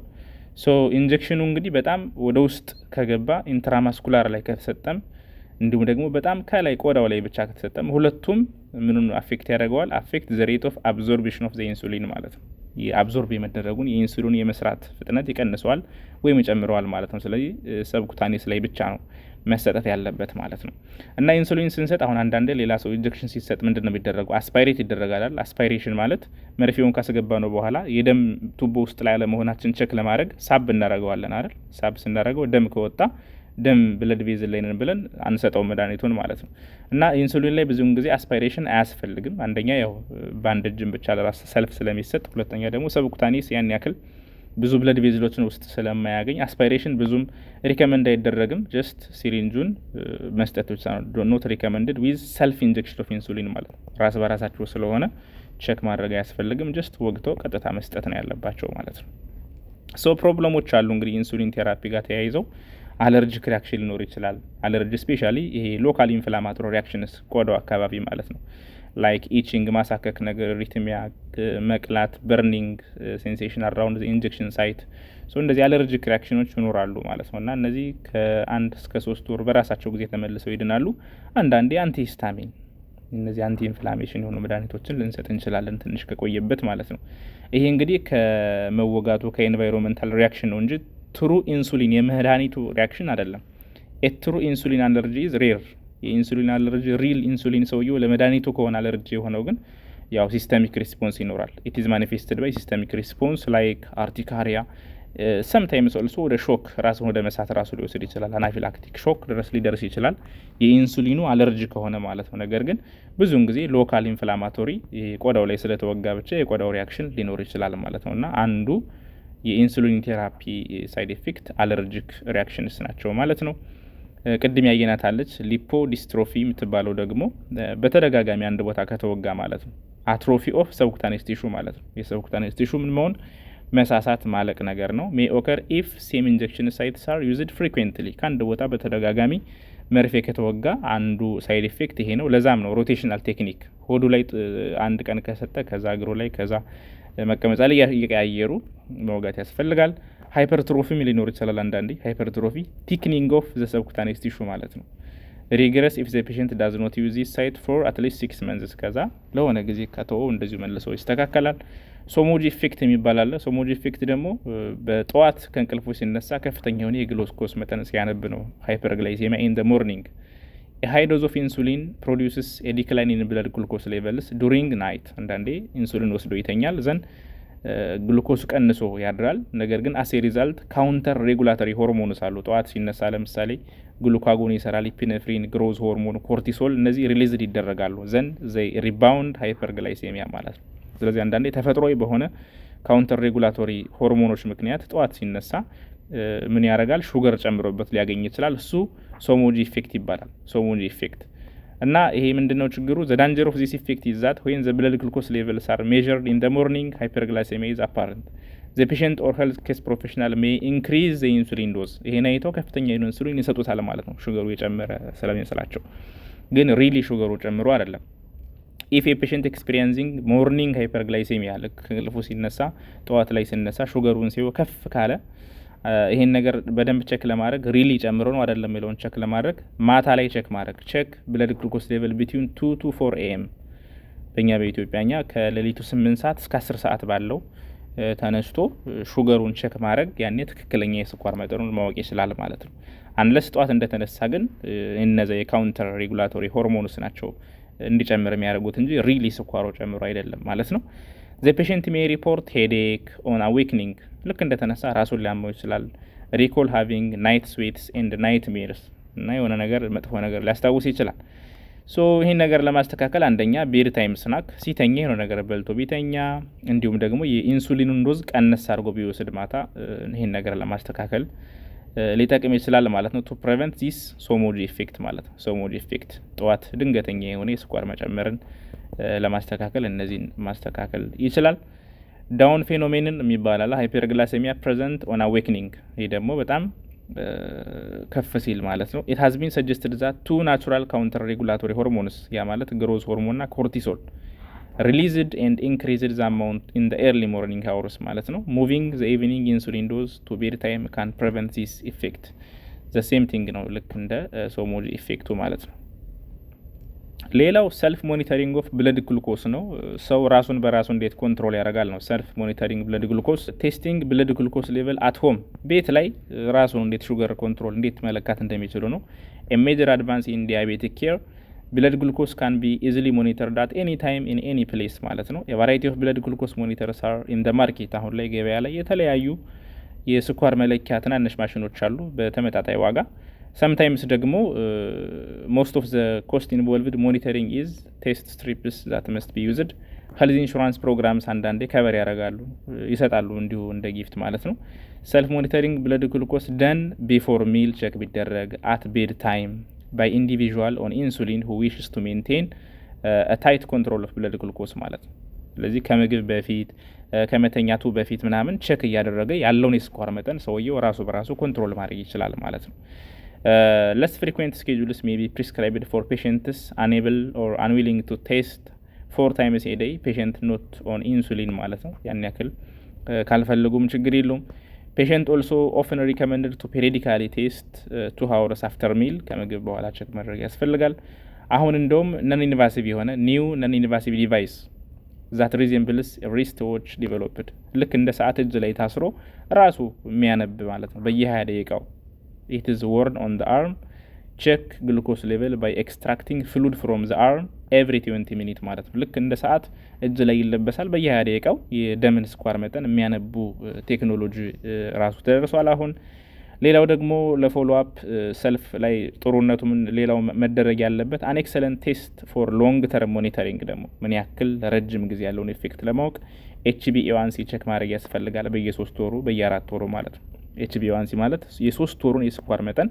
ሶ ኢንጀክሽኑ እንግዲህ በጣም ወደ ውስጥ ከገባ ኢንትራማስኩላር ላይ ከተሰጠም እንዲሁም ደግሞ በጣም ከላይ ቆዳው ላይ ብቻ ከተሰጠም ሁለቱም ምኑን አፌክት ያደርገዋል? አፌክት ዘ ሬት ኦፍ አብዞርፕሽን ኦፍ ዘ ኢንሱሊን ማለት ነው። የአብዞርብ የመደረጉን የኢንሱሊን የመስራት ፍጥነት ይቀንሰዋል ወይም ይጨምረዋል ማለት ነው። ስለዚህ ሰብኩታኔስ ላይ ብቻ ነው መሰጠት ያለበት ማለት ነው። እና ኢንሱሊን ስንሰጥ አሁን አንዳንዴ ሌላ ሰው ኢንጀክሽን ሲሰጥ ምንድን ነው የሚደረገው? አስፓይሬት ይደረጋል። አስፓይሬሽን ማለት መርፌውን ካስገባ ነው በኋላ የደም ቱቦ ውስጥ ላይ ያለመሆናችን ቼክ ለማድረግ ሳብ እናደርገዋለን አይደል? ሳብ ስናደርገው ደም ከወጣ ደም ብለድ ቬዝል ላይ ነን ብለን አንሰጠው መድኃኒቱን ማለት ነው። እና ኢንሱሊን ላይ ብዙውን ጊዜ አስፓይሬሽን አያስፈልግም። አንደኛ ያው በአንድ እጅም ብቻ ለራስ ሰልፍ ስለሚሰጥ፣ ሁለተኛ ደግሞ ሰብኩታኔስ ያን ያክል ብዙ ብለድ ቬዝሎችን ውስጥ ስለማያገኝ አስፓይሬሽን ብዙም ሪከመንድ አይደረግም። ጀስት ሲሪንጁን መስጠት ብቻ ነው። ኖት ሪከመንድድ ዊዝ ሰልፍ ኢንጀክሽን ኦፍ ኢንሱሊን ማለት ነው። ራስ በራሳቸው ስለሆነ ቼክ ማድረግ አያስፈልግም። ጀስት ወግቶ ቀጥታ መስጠት ነው ያለባቸው ማለት ነው። ሶ ፕሮብለሞች አሉ እንግዲህ ኢንሱሊን ቴራፒ ጋር ተያይዘው አለርጂክ ሪያክሽን ሊኖር ይችላል። አለርጂ ስፔሻሊ ይሄ ሎካል ኢንፍላማቶሪ ሪያክሽንስ ቆዳው አካባቢ ማለት ነው። ላይክ ኢቺንግ፣ ማሳከክ ነገር፣ ሪትሚያ፣ መቅላት፣ በርኒንግ ሴንሴሽን አራውንድ ኢንጀክሽን ሳይት። ሶ እንደዚህ አለርጂክ ሪያክሽኖች ይኖራሉ ማለት ነው። እና እነዚህ ከ1 እስከ 3 ወር በራሳቸው ጊዜ ተመልሰው ይድናሉ። አንዳንዴ አንቲሂስታሚን፣ እነዚህ አንቲ ኢንፍላሜሽን የሆኑ መድኃኒቶችን ልንሰጥ እንችላለን ትንሽ ከቆየበት ማለት ነው። ይሄ እንግዲህ ከመወጋቱ ከኤንቫይሮንመንታል ሪያክሽን ነው እንጂ ትሩ ኢንሱሊን የመድኃኒቱ ሪያክሽን አይደለም። ትሩ ኢንሱሊን አለርጂ ኢዝ ሬር። የኢንሱሊን አለርጂ ሪል ኢንሱሊን ሰውየው ለመድኃኒቱ ከሆነ አለርጂ የሆነው ግን ያው ሲስተሚክ ሪስፖንስ ይኖራል። ኢት ኢዝ ማኒፌስትድ ባይ ሲስተሚክ ሪስፖንስ ላይክ አርቲካሪያ፣ ሰምታይምስ ኦልሶ ወደ ሾክ፣ ራሱን ወደ መሳት ራሱ ሊወስድ ይችላል። አናፊላክቲክ ሾክ ድረስ ሊደርስ ይችላል የኢንሱሊኑ አለርጂ ከሆነ ማለት ነው። ነገር ግን ብዙውን ጊዜ ሎካል ኢንፍላማቶሪ ቆዳው ላይ ስለተወጋ ብቻ የቆዳው ሪያክሽን ሊኖር ይችላል ማለት ነው። እና አንዱ የኢንሱሊን ቴራፒ ሳይድ ኢፌክት አለርጂክ ሪያክሽንስ ናቸው ማለት ነው። ቅድም ያየናታለች ሊፖ ዲስትሮፊ የምትባለው ደግሞ በተደጋጋሚ አንድ ቦታ ከተወጋ ማለት ነው። አትሮፊ ኦፍ ሰብኩታኔስ ቲሹ ማለት ነው። የሰብኩታኔስ ቲሹ ምን መሆን መሳሳት ማለቅ ነገር ነው። ሜይ ኦከር ኢፍ ሴም ኢንጀክሽን ሳይትስ አር ዩዝድ ፍሪኩዌንትሊ። ከአንድ ቦታ በተደጋጋሚ መርፌ ከተወጋ አንዱ ሳይድ ኢፌክት ይሄ ነው። ለዛም ነው ሮቴሽናል ቴክኒክ ሆዱ ላይ አንድ ቀን ከሰጠ ከዛ እግሩ ላይ ከዛ መቀመጫ ላይ እየቀያየሩ መውጋት ያስፈልጋል። ሃይፐርትሮፊም ሊኖር ይችላል። አንዳንዴ ሃይፐርትሮፊ ቲክኒንግ ኦፍ ዘ ሰብኩታኔስ ቲሹ ማለት ነው። ሪግረስ ኢፍ ዘ ፔሸንት ዳዝ ኖት ዩዝ ዚስ ሳይት ፎር አትሊስት 6 መንዝስ፣ ከዛ ለሆነ ጊዜ ከተወው እንደዚሁ መልሶ ይስተካከላል። ሶሞጂ ኢፌክት የሚባል አለ። ሶሞጂ ኢፌክት ደግሞ በጠዋት ከእንቅልፉ ሲነሳ ከፍተኛ የሆነ የግሉኮስ መጠን ሲያነብ ነው። ሃይፐርግላይሴሚያ ኢን ዘ ሞርኒንግ a high dose of insulin produces a decline in blood glucose levels during night አንዳንዴ ኢንሱሊን ወስዶ ይተኛል ዘን ግሉኮስ ቀንሶ ያድራል ነገር ግን as a result counter regulatory hormones አሉ ጧት ሲነሳ ለምሳሌ ግሉካጎን ይሰራል ኢፒኔፍሪን ግሮዝ ሆርሞን ኮርቲሶል እነዚህ ሪሊዝድ ይደረጋሉ ዘን they rebound hyperglycemia ማለት ነው ስለዚህ አንዳንዴ ተፈጥሯዊ በሆነ ካውንተር ሬጉላቶሪ ሆርሞኖች ምክንያት ጧት ሲነሳ ምን ያረጋል ሹገር ጨምሮበት ሊያገኝ ይችላል እሱ ሶሞጂ ኢፌክት ይባላል ሶሞጂ ኢፌክት እና ይሄ ምንድነው ችግሩ the danger of this effect is that when the blood glucose levels are measured in the morning hyperglycemia is apparent the patient or health care professional may increase the insulin dose ይሄን አይተው ከፍተኛ ኢንሱሊን ይሰጡታል ማለት ነው ሹገሩ የጨመረ ስለሚመስላቸው ግን ሪሊ ሹገሩ ጨምሮ አይደለም if a patient experiencing morning hyperglycemia ልክልፉ ሲነሳ ጧት ላይ ሲነሳ ሹገሩን ሲው ከፍ ካለ ይሄን ነገር በደንብ ቼክ ለማድረግ ሪሊ ጨምሮ ነው አይደለም የሚለውን ቼክ ለማድረግ ማታ ላይ ቼክ ማድረግ ቼክ ብለድ ግሉኮስ ሌቨል between 2 to 4 am በእኛ በኢትዮጵያኛ ከሌሊቱ 8 ሰዓት እስከ 10 ሰዓት ባለው ተነስቶ ሹገሩን ቼክ ማድረግ ያኔ ትክክለኛ የስኳር መጠኑን ማወቅ ይችላል ማለት ነው አንለስ ጧት እንደተነሳ ግን እነዚህ የካውንተር ሬጉላቶሪ ሆርሞንስ ናቸው እንዲጨምር የሚያደርጉት እንጂ ሪሊ ስኳሩ ጨምሮ አይደለም ማለት ነው the patient may report headache on awakening ልክ እንደተነሳ ራሱን ሊያመው ይችላል recall having night sweats and nightmares እና የሆነ ነገር መጥፎ ነገር ሊያስታውስ ይችላል ሶ ይሄን ነገር ለማስተካከል አንደኛ ቤድ ታይም ስናክ ሲተኛ የሆነ ነገር በልቶ ቢተኛ እንዲሁም ደግሞ የኢንሱሊኑን ዶዝ ቀነስ አድርጎ ቢወስድ ማታ ይሄን ነገር ለማስተካከል ሊጠቅም ይችላል ማለት ነው to prevent this somogy effect ማለት ነው somogy effect ጧት ድንገተኛ የሆነ የስኳር መጨመርን ለማስተካከል እነዚህን ማስተካከል ይችላል ዳውን ፌኖሜንን የሚባላል ሃይፐርግላይሴሚያ present on awakening ይሄ ደግሞ በጣም ከፍ ሲል ማለት ነው it has been suggested that two natural counter regulatory hormones ያ ማለት ግሮዝ ሆርሞን እና ኮርቲሶል released and increased the amount in the early morning hours ማለት ነው moving the evening insulin dose to bedtime can prevent this effect the same thing ነው ልክ እንደ ሶሞጂ ኢፌክቱ ማለት ነው ሌላው ሰልፍ ሞኒተሪንግ ኦፍ ብለድ ግሉኮስ ነው ሰው ራሱን በራሱ እንዴት ኮንትሮል ያደርጋል ነው ሰልፍ ሞኒተሪንግ ብለድ ግሉኮስ ቴስቲንግ ብለድ ግሉኮስ ሌቨል አት ሆም ቤት ላይ ራሱን እንዴት ሹገር ኮንትሮል እንዴት መለካት እንደሚችሉ ነው a major advance in diabetic care blood glucose can be easily monitored at any time in any place ማለት ነው a variety of blood glucose monitors are in the market አሁን ላይ ገበያ ላይ የተለያዩ የስኳር መለኪያ ትናንሽ ማሽኖች አሉ በተመጣጣኝ ዋጋ sometimes ደግሞ most of the cost involved monitoring is test strips that must be used health insurance programs አንዳንዴ ከቨር ያደርጋሉ ይሰጣሉ እንዲሁ እንደ ጊፍት ማለት ነው self monitoring blood glucose done before meal check ቢደረግ at bed time by individual on insulin who wishes to maintain a tight control of blood glucose ማለት ነው ስለዚህ ከምግብ በፊት ከመተኛቱ በፊት ምናምን ቼክ እያደረገ ያለውን የስኳር መጠን ሰውየው ራሱ በራሱ ኮንትሮል ማድረግ ይችላል ማለት ነው less frequent schedules may be prescribed for patients unable or unwilling to test 4 times a day patient not on insulin ማለት ነው ያን ያክል ካልፈልጉም ችግር የለውም patient also often recommended to periodically test 2 hours after meal ከምግብ በኋላ ቼክ ማድረግ ያስፈልጋል አሁን እንደውም non invasive የሆነ new non invasive device that resembles a wristwatch developed ልክ እንደ ሰዓት እጅ ላይ ታስሮ ራሱ የሚያነብ ማለት ነው በየ20 ደቂቃው it is worn on the arm check glucose level by extracting fluid from the arm every 20 minutes ማለት ነው ልክ እንደ ሰዓት እጅ ላይ ይለበሳል በየ20 ደቂቃው የደምን ስኳር መጠን የሚያነቡ ቴክኖሎጂ ራሱ ተደርሷል አሁን ሌላው ደግሞ ለፎሎ አፕ ሰልፍ ላይ ጥሩነቱ ምን ሌላው መደረግ ያለበት an excellent test for long term monitoring ደግሞ ምን ያክል ረጅም ጊዜ ያለውን ኢፌክት ለማወቅ HbA1c ቼክ ማድረግ ያስፈልጋል በየ3 ወሩ በየ4 ወሩ ማለት ነው HbA1c ማለት የ3 ወሩን የስኳር መጠን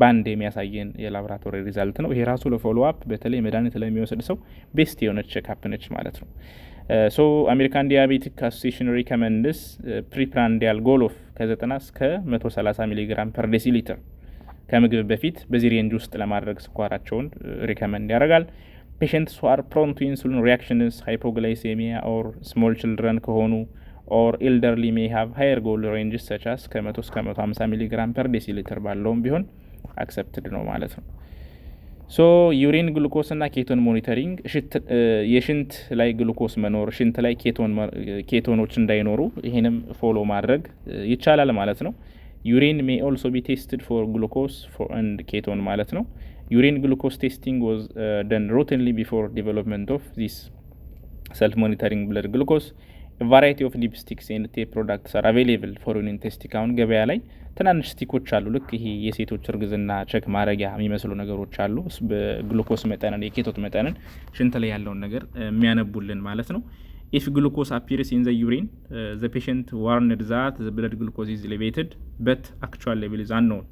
ባንድ የሚያሳየን የላቦራቶሪ ሪዛልት ነው ይሄ ራሱ ለፎሎ አፕ በተለይ መድኃኒት ለሚወስድ ሰው ቤስት የሆነ ቼክ አፕ ነች ማለት ነው so American Diabetic Association recommends preprandial goal of ከ90 እስከ 130 ሚሊ ግራም per deciliter ከምግብ በፊት በዚህ ሬንጅ ውስጥ ለማድረግ ስኳራቸውን ሪከመንድ ያደርጋል patients who are prone to insulin reactions hypoglycemia or small children ከሆኑ or elderly may have higher goal ranges such as ከ100 እስከ 150 ሚሊ ግራም per deciliter ባለውም ቢሆን accepted ነው ማለት ነው ሶ ዩሪን ግሉኮስ እና ኬቶን ሞኒተሪንግ የሽንት ላይ ግሉኮስ መኖር ሽንት ላይ ኬቶኖች እንዳይኖሩ ይሄንም ፎሎ ማድረግ ይቻላል ማለት ነው ዩሪን may also be tested for glucose and ketone ማለት ነው urine glucose testing was done routinely before development of this self-monitoring blood glucose. A variety of lipsticks and tape products are available for urine testing. አሁን ገበያ ላይ ትናንሽ ስቲኮች አሉ። ልክ ይሄ የሴቶች እርግዝና ቼክ ማድረጊያ የሚመስሉ ነገሮች አሉ። በግሉኮስ መጠንን የኬቶት መጠንን ሽንት ላይ ያለውን ነገር የሚያነቡልን ማለት ነው። If glucose appears in the urine, the patient warned that the blood glucose is elevated, but actual level is unknown.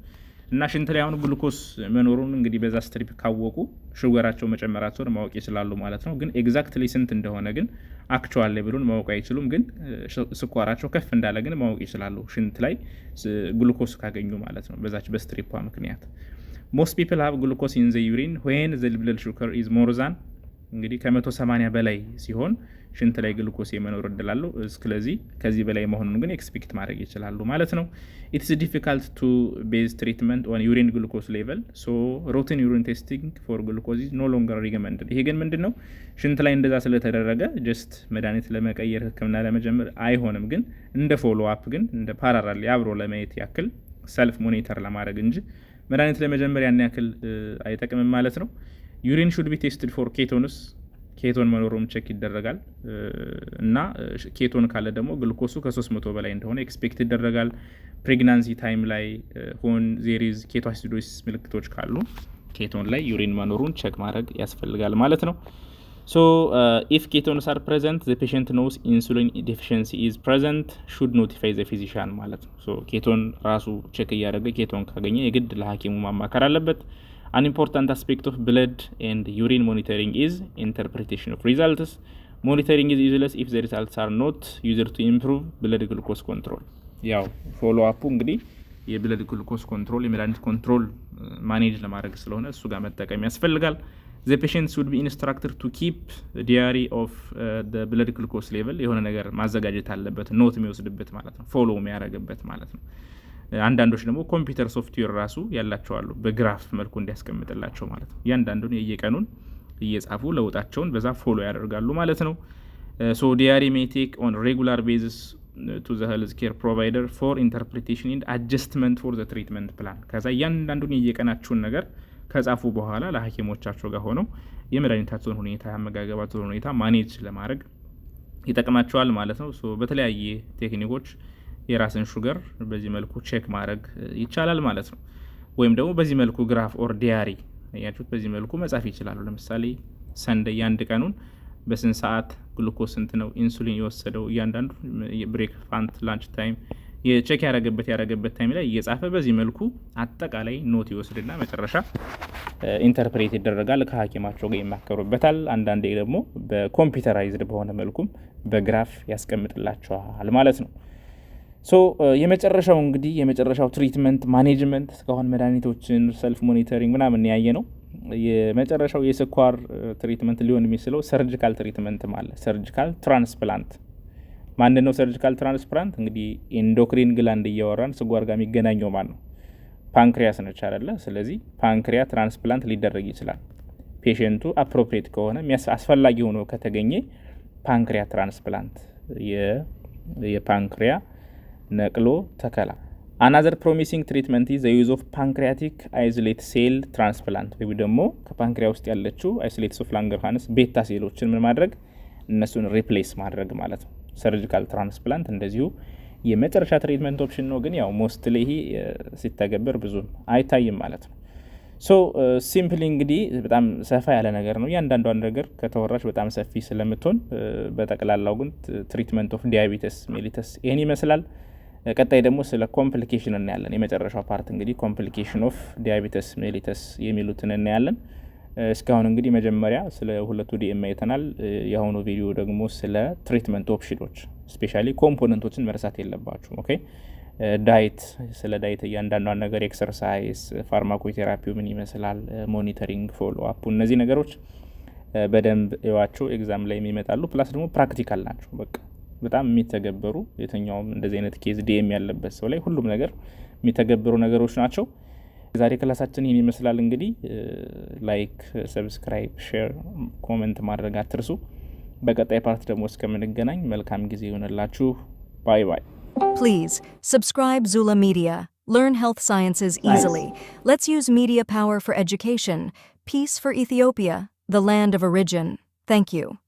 እና ሽንት ላይ አሁን ግሉኮስ መኖሩን እንግዲህ በዛ ስትሪፕ ካወቁ ሹገራቸው መጨመራቸውን ማወቅ ይችላሉ ማለት ነው። ግን ኤግዛክትሊ ስንት እንደሆነ ግን አክቹዋል ሌቭሉን ማወቅ አይችሉም። ግን ስኳራቸው ከፍ እንዳለ ግን ማወቅ ይችላሉ ሽንት ላይ ግሉኮስ ካገኙ ማለት ነው በዛች በስትሪፓ ምክንያት። most people have glucose in the urine when the blood sugar is more than እንግዲህ ከ180 በላይ ሲሆን ሽንት ላይ ግሉኮስ የመኖር እድል አለው። ስለዚህ ከዚህ በላይ መሆኑን ግን ኤክስፔክት ማድረግ ይችላሉ ማለት ነው። It is difficult to base treatment on urine glucose level, so routine urine testing for glucose is no longer recommended. ይሄ ግን ምንድነው ሽንት ላይ እንደዛ ስለተደረገ ጀስት መድኃኒት ለመቀየር ህክምና ለመጀመር አይሆንም። ግን እንደ ፎሎ አፕ ግን እንደ ፓራላል አብሮ ለማየት ያክል ሰልፍ ሞኒተር ለማድረግ እንጂ መድኃኒት ለመጀመር ያን ያክል አይጠቅምም ማለት ነው። ዩሪን should be tested for ketones. ኬቶን መኖሩም ቼክ ይደረጋል እና ኬቶን ካለ ደግሞ ግሉኮሱ ከ300 በላይ እንደሆነ ኤክስፔክት ይደረጋል። ፕሬግናንሲ ታይም ላይ ሆን ዜር ኢዝ ኬቶአሲዶሲስ ምልክቶች ካሉ ኬቶን ላይ ዩሪን መኖሩን ቼክ ማድረግ ያስፈልጋል ማለት ነው። So if ketones are present, the patient knows insulin deficiency is present, should notify the physician ማለት ነው። So ኬቶን ራሱ ቼክ እያደረገ ኬቶን ካገኘ የግድ ለሐኪሙ ማማከር አለበት። An important aspect of blood and urine monitoring is interpretation of results. Monitoring is useless if the results are not used to improve blood glucose control. ያው ፎሎ አፑ እንግዲህ የብለድ ግሉኮስ ኮንትሮል የመድኃኒት ኮንትሮል ማኔጅ ለማድረግ ስለሆነ እሱ ጋር መጠቀም ያስፈልጋል። The patient should be instructed to keep a diary of the blood glucose level. የሆነ ነገር ማዘጋጀት አለበት፣ ኖት የሚወስድበት ማለት ነው፣ ፎሎ የሚያደርግበት ማለት ነው። አንዳንዶች ደግሞ ኮምፒውተር ሶፍትዌር ራሱ ያላቸው አሉ በግራፍ መልኩ እንዲያስቀምጥላቸው ማለት ነው። ያንዳንዱን የየቀኑን እየጻፉ ለውጣቸውን በዛ ፎሎ ያደርጋሉ ማለት ነው። So diary may take on regular basis to the health care provider for interpretation and adjustment for the treatment plan. ከዛ ያንዳንዱን የየቀናቸውን ነገር ከጻፉ በኋላ ለሐኪሞቻቸው ጋር ሆነው የመድኃኒታቸውን ሁኔታ ያመጋገባቸውን ሁኔታ ማኔጅ ለማድረግ ይጠቅማቸዋል ማለት ነው። ሶ በተለያየ ቴክኒኮች የራስን ሹገር በዚህ መልኩ ቼክ ማድረግ ይቻላል ማለት ነው። ወይም ደግሞ በዚህ መልኩ ግራፍ ኦር ዲያሪ ያያችሁት በዚህ መልኩ መጻፍ ይችላሉ። ለምሳሌ ሰንደይ አንድ ቀኑን በስንት ሰዓት ግሉኮስ ስንት ነው ኢንሱሊን የወሰደው እያንዳንዱ ብሬክ ፋንት ላንች ታይም የቼክ ያረገበት ታይም ላይ እየጻፈ በዚህ መልኩ አጠቃላይ ኖት ይወስድና መጨረሻ ኢንተርፕሬት ይደረጋል። ከሐኪማቸው ጋር ይማከሩበታል። አንዳንዴ ደግሞ በኮምፒውተራይዝድ በሆነ መልኩም በግራፍ ያስቀምጥላቸዋል ማለት ነው። ሶ የመጨረሻው ትሪትመንት ማኔጅመንት እስካሁን መድኃኒቶችን ሰልፍ ሞኒተሪንግ ምናምን ያየ ነው። የመጨረሻው የስኳር ትሪትመንት ሊሆን የሚችለው ሰርጂካል ትሪትመንት ማለት ሰርጂካል ትራንስፕላንት ማን ነው? ሰርጂካል ትራንስፕላንት እንግዲህ ኢንዶክሪን ግላንድ እያወራን ስኳር ጋር የሚገናኘው ማን ነው? ፓንክሪያስ ነች አይደለ? ስለዚህ ፓንክሪያ ትራንስፕላንት ሊደረግ ይችላል። ፔሸንቱ አፕሮፕሪየት ከሆነ አስፈላጊ ሆኖ ከተገኘ ፓንክሪያ ትራንስፕላንት የፓንክሪያ ነቅሎ ተከላ። Another promising treatment is the use of pancreatic isolate cell transplant ወይ ደግሞ ከፓንክሪያ ውስጥ ያለችው isolates of Langerhans ቤታ ሴሎችን ምን ማድረግ እነሱን ሪፕሌስ ማድረግ ማለት ነው። ሰርጂካል ትራንስፕላንት እንደዚሁ የመጨረሻ ትሪትመንት ኦፕሽን ነው፣ ግን ያው ሞስትሊ ይሄ ሲተገበር ብዙ አይታይም ማለት ነው። ሶ ሲምፕሊ እንግዲህ በጣም ሰፋ ያለ ነገር ነው። እያንዳንዷን ነገር ከተወራች በጣም ሰፊ ስለምትሆን በጠቅላላው ግን ትሪትመንት ኦፍ ዲያቤተስ ሜሊተስ ይሄን ይመስላል። ቀጣይ ደግሞ ስለ ኮምፕሊኬሽን እናያለን። የመጨረሻው ፓርት እንግዲህ ኮምፕሊኬሽን ኦፍ ዲያቤተስ ሜሊተስ የሚሉትን እናያለን። እስካሁን እንግዲህ መጀመሪያ ስለ ሁለቱ ዲኤም አይተናል። የአሁኑ ቪዲዮ ደግሞ ስለ ትሪትመንት ኦፕሽኖች ስፔሻሊ ኮምፖነንቶችን መርሳት የለባችሁም። ኦኬ ዳይት፣ ስለ ዳይት እያንዳንዷን ነገር ኤክሰርሳይዝ፣ ፋርማኮቴራፒው ምን ይመስላል፣ ሞኒተሪንግ፣ ፎሎ አፑ እነዚህ ነገሮች በደንብ እዩዋቸው። ኤግዛም ላይ የሚመጣሉ። ፕላስ ደግሞ ፕራክቲካል ናቸው። በቃ በጣም የሚተገበሩ የትኛውም እንደዚህ አይነት ኬዝ ዲኤም ያለበት ሰው ላይ ሁሉም ነገር የሚተገበሩ ነገሮች ናቸው። ዛሬ ክላሳችን ይህን ይመስላል። እንግዲህ ላይክ፣ ሰብስክራይብ፣ ሼር፣ ኮሜንት ማድረግ አትርሱ። በቀጣይ ፓርት ደግሞ እስከምንገናኝ መልካም ጊዜ ይሆንላችሁ። ባይ ባይ። Please subscribe Zula Media. Learn health sciences easily. Let's use media power for education. Peace for Ethiopia, the land of origin. Thank you.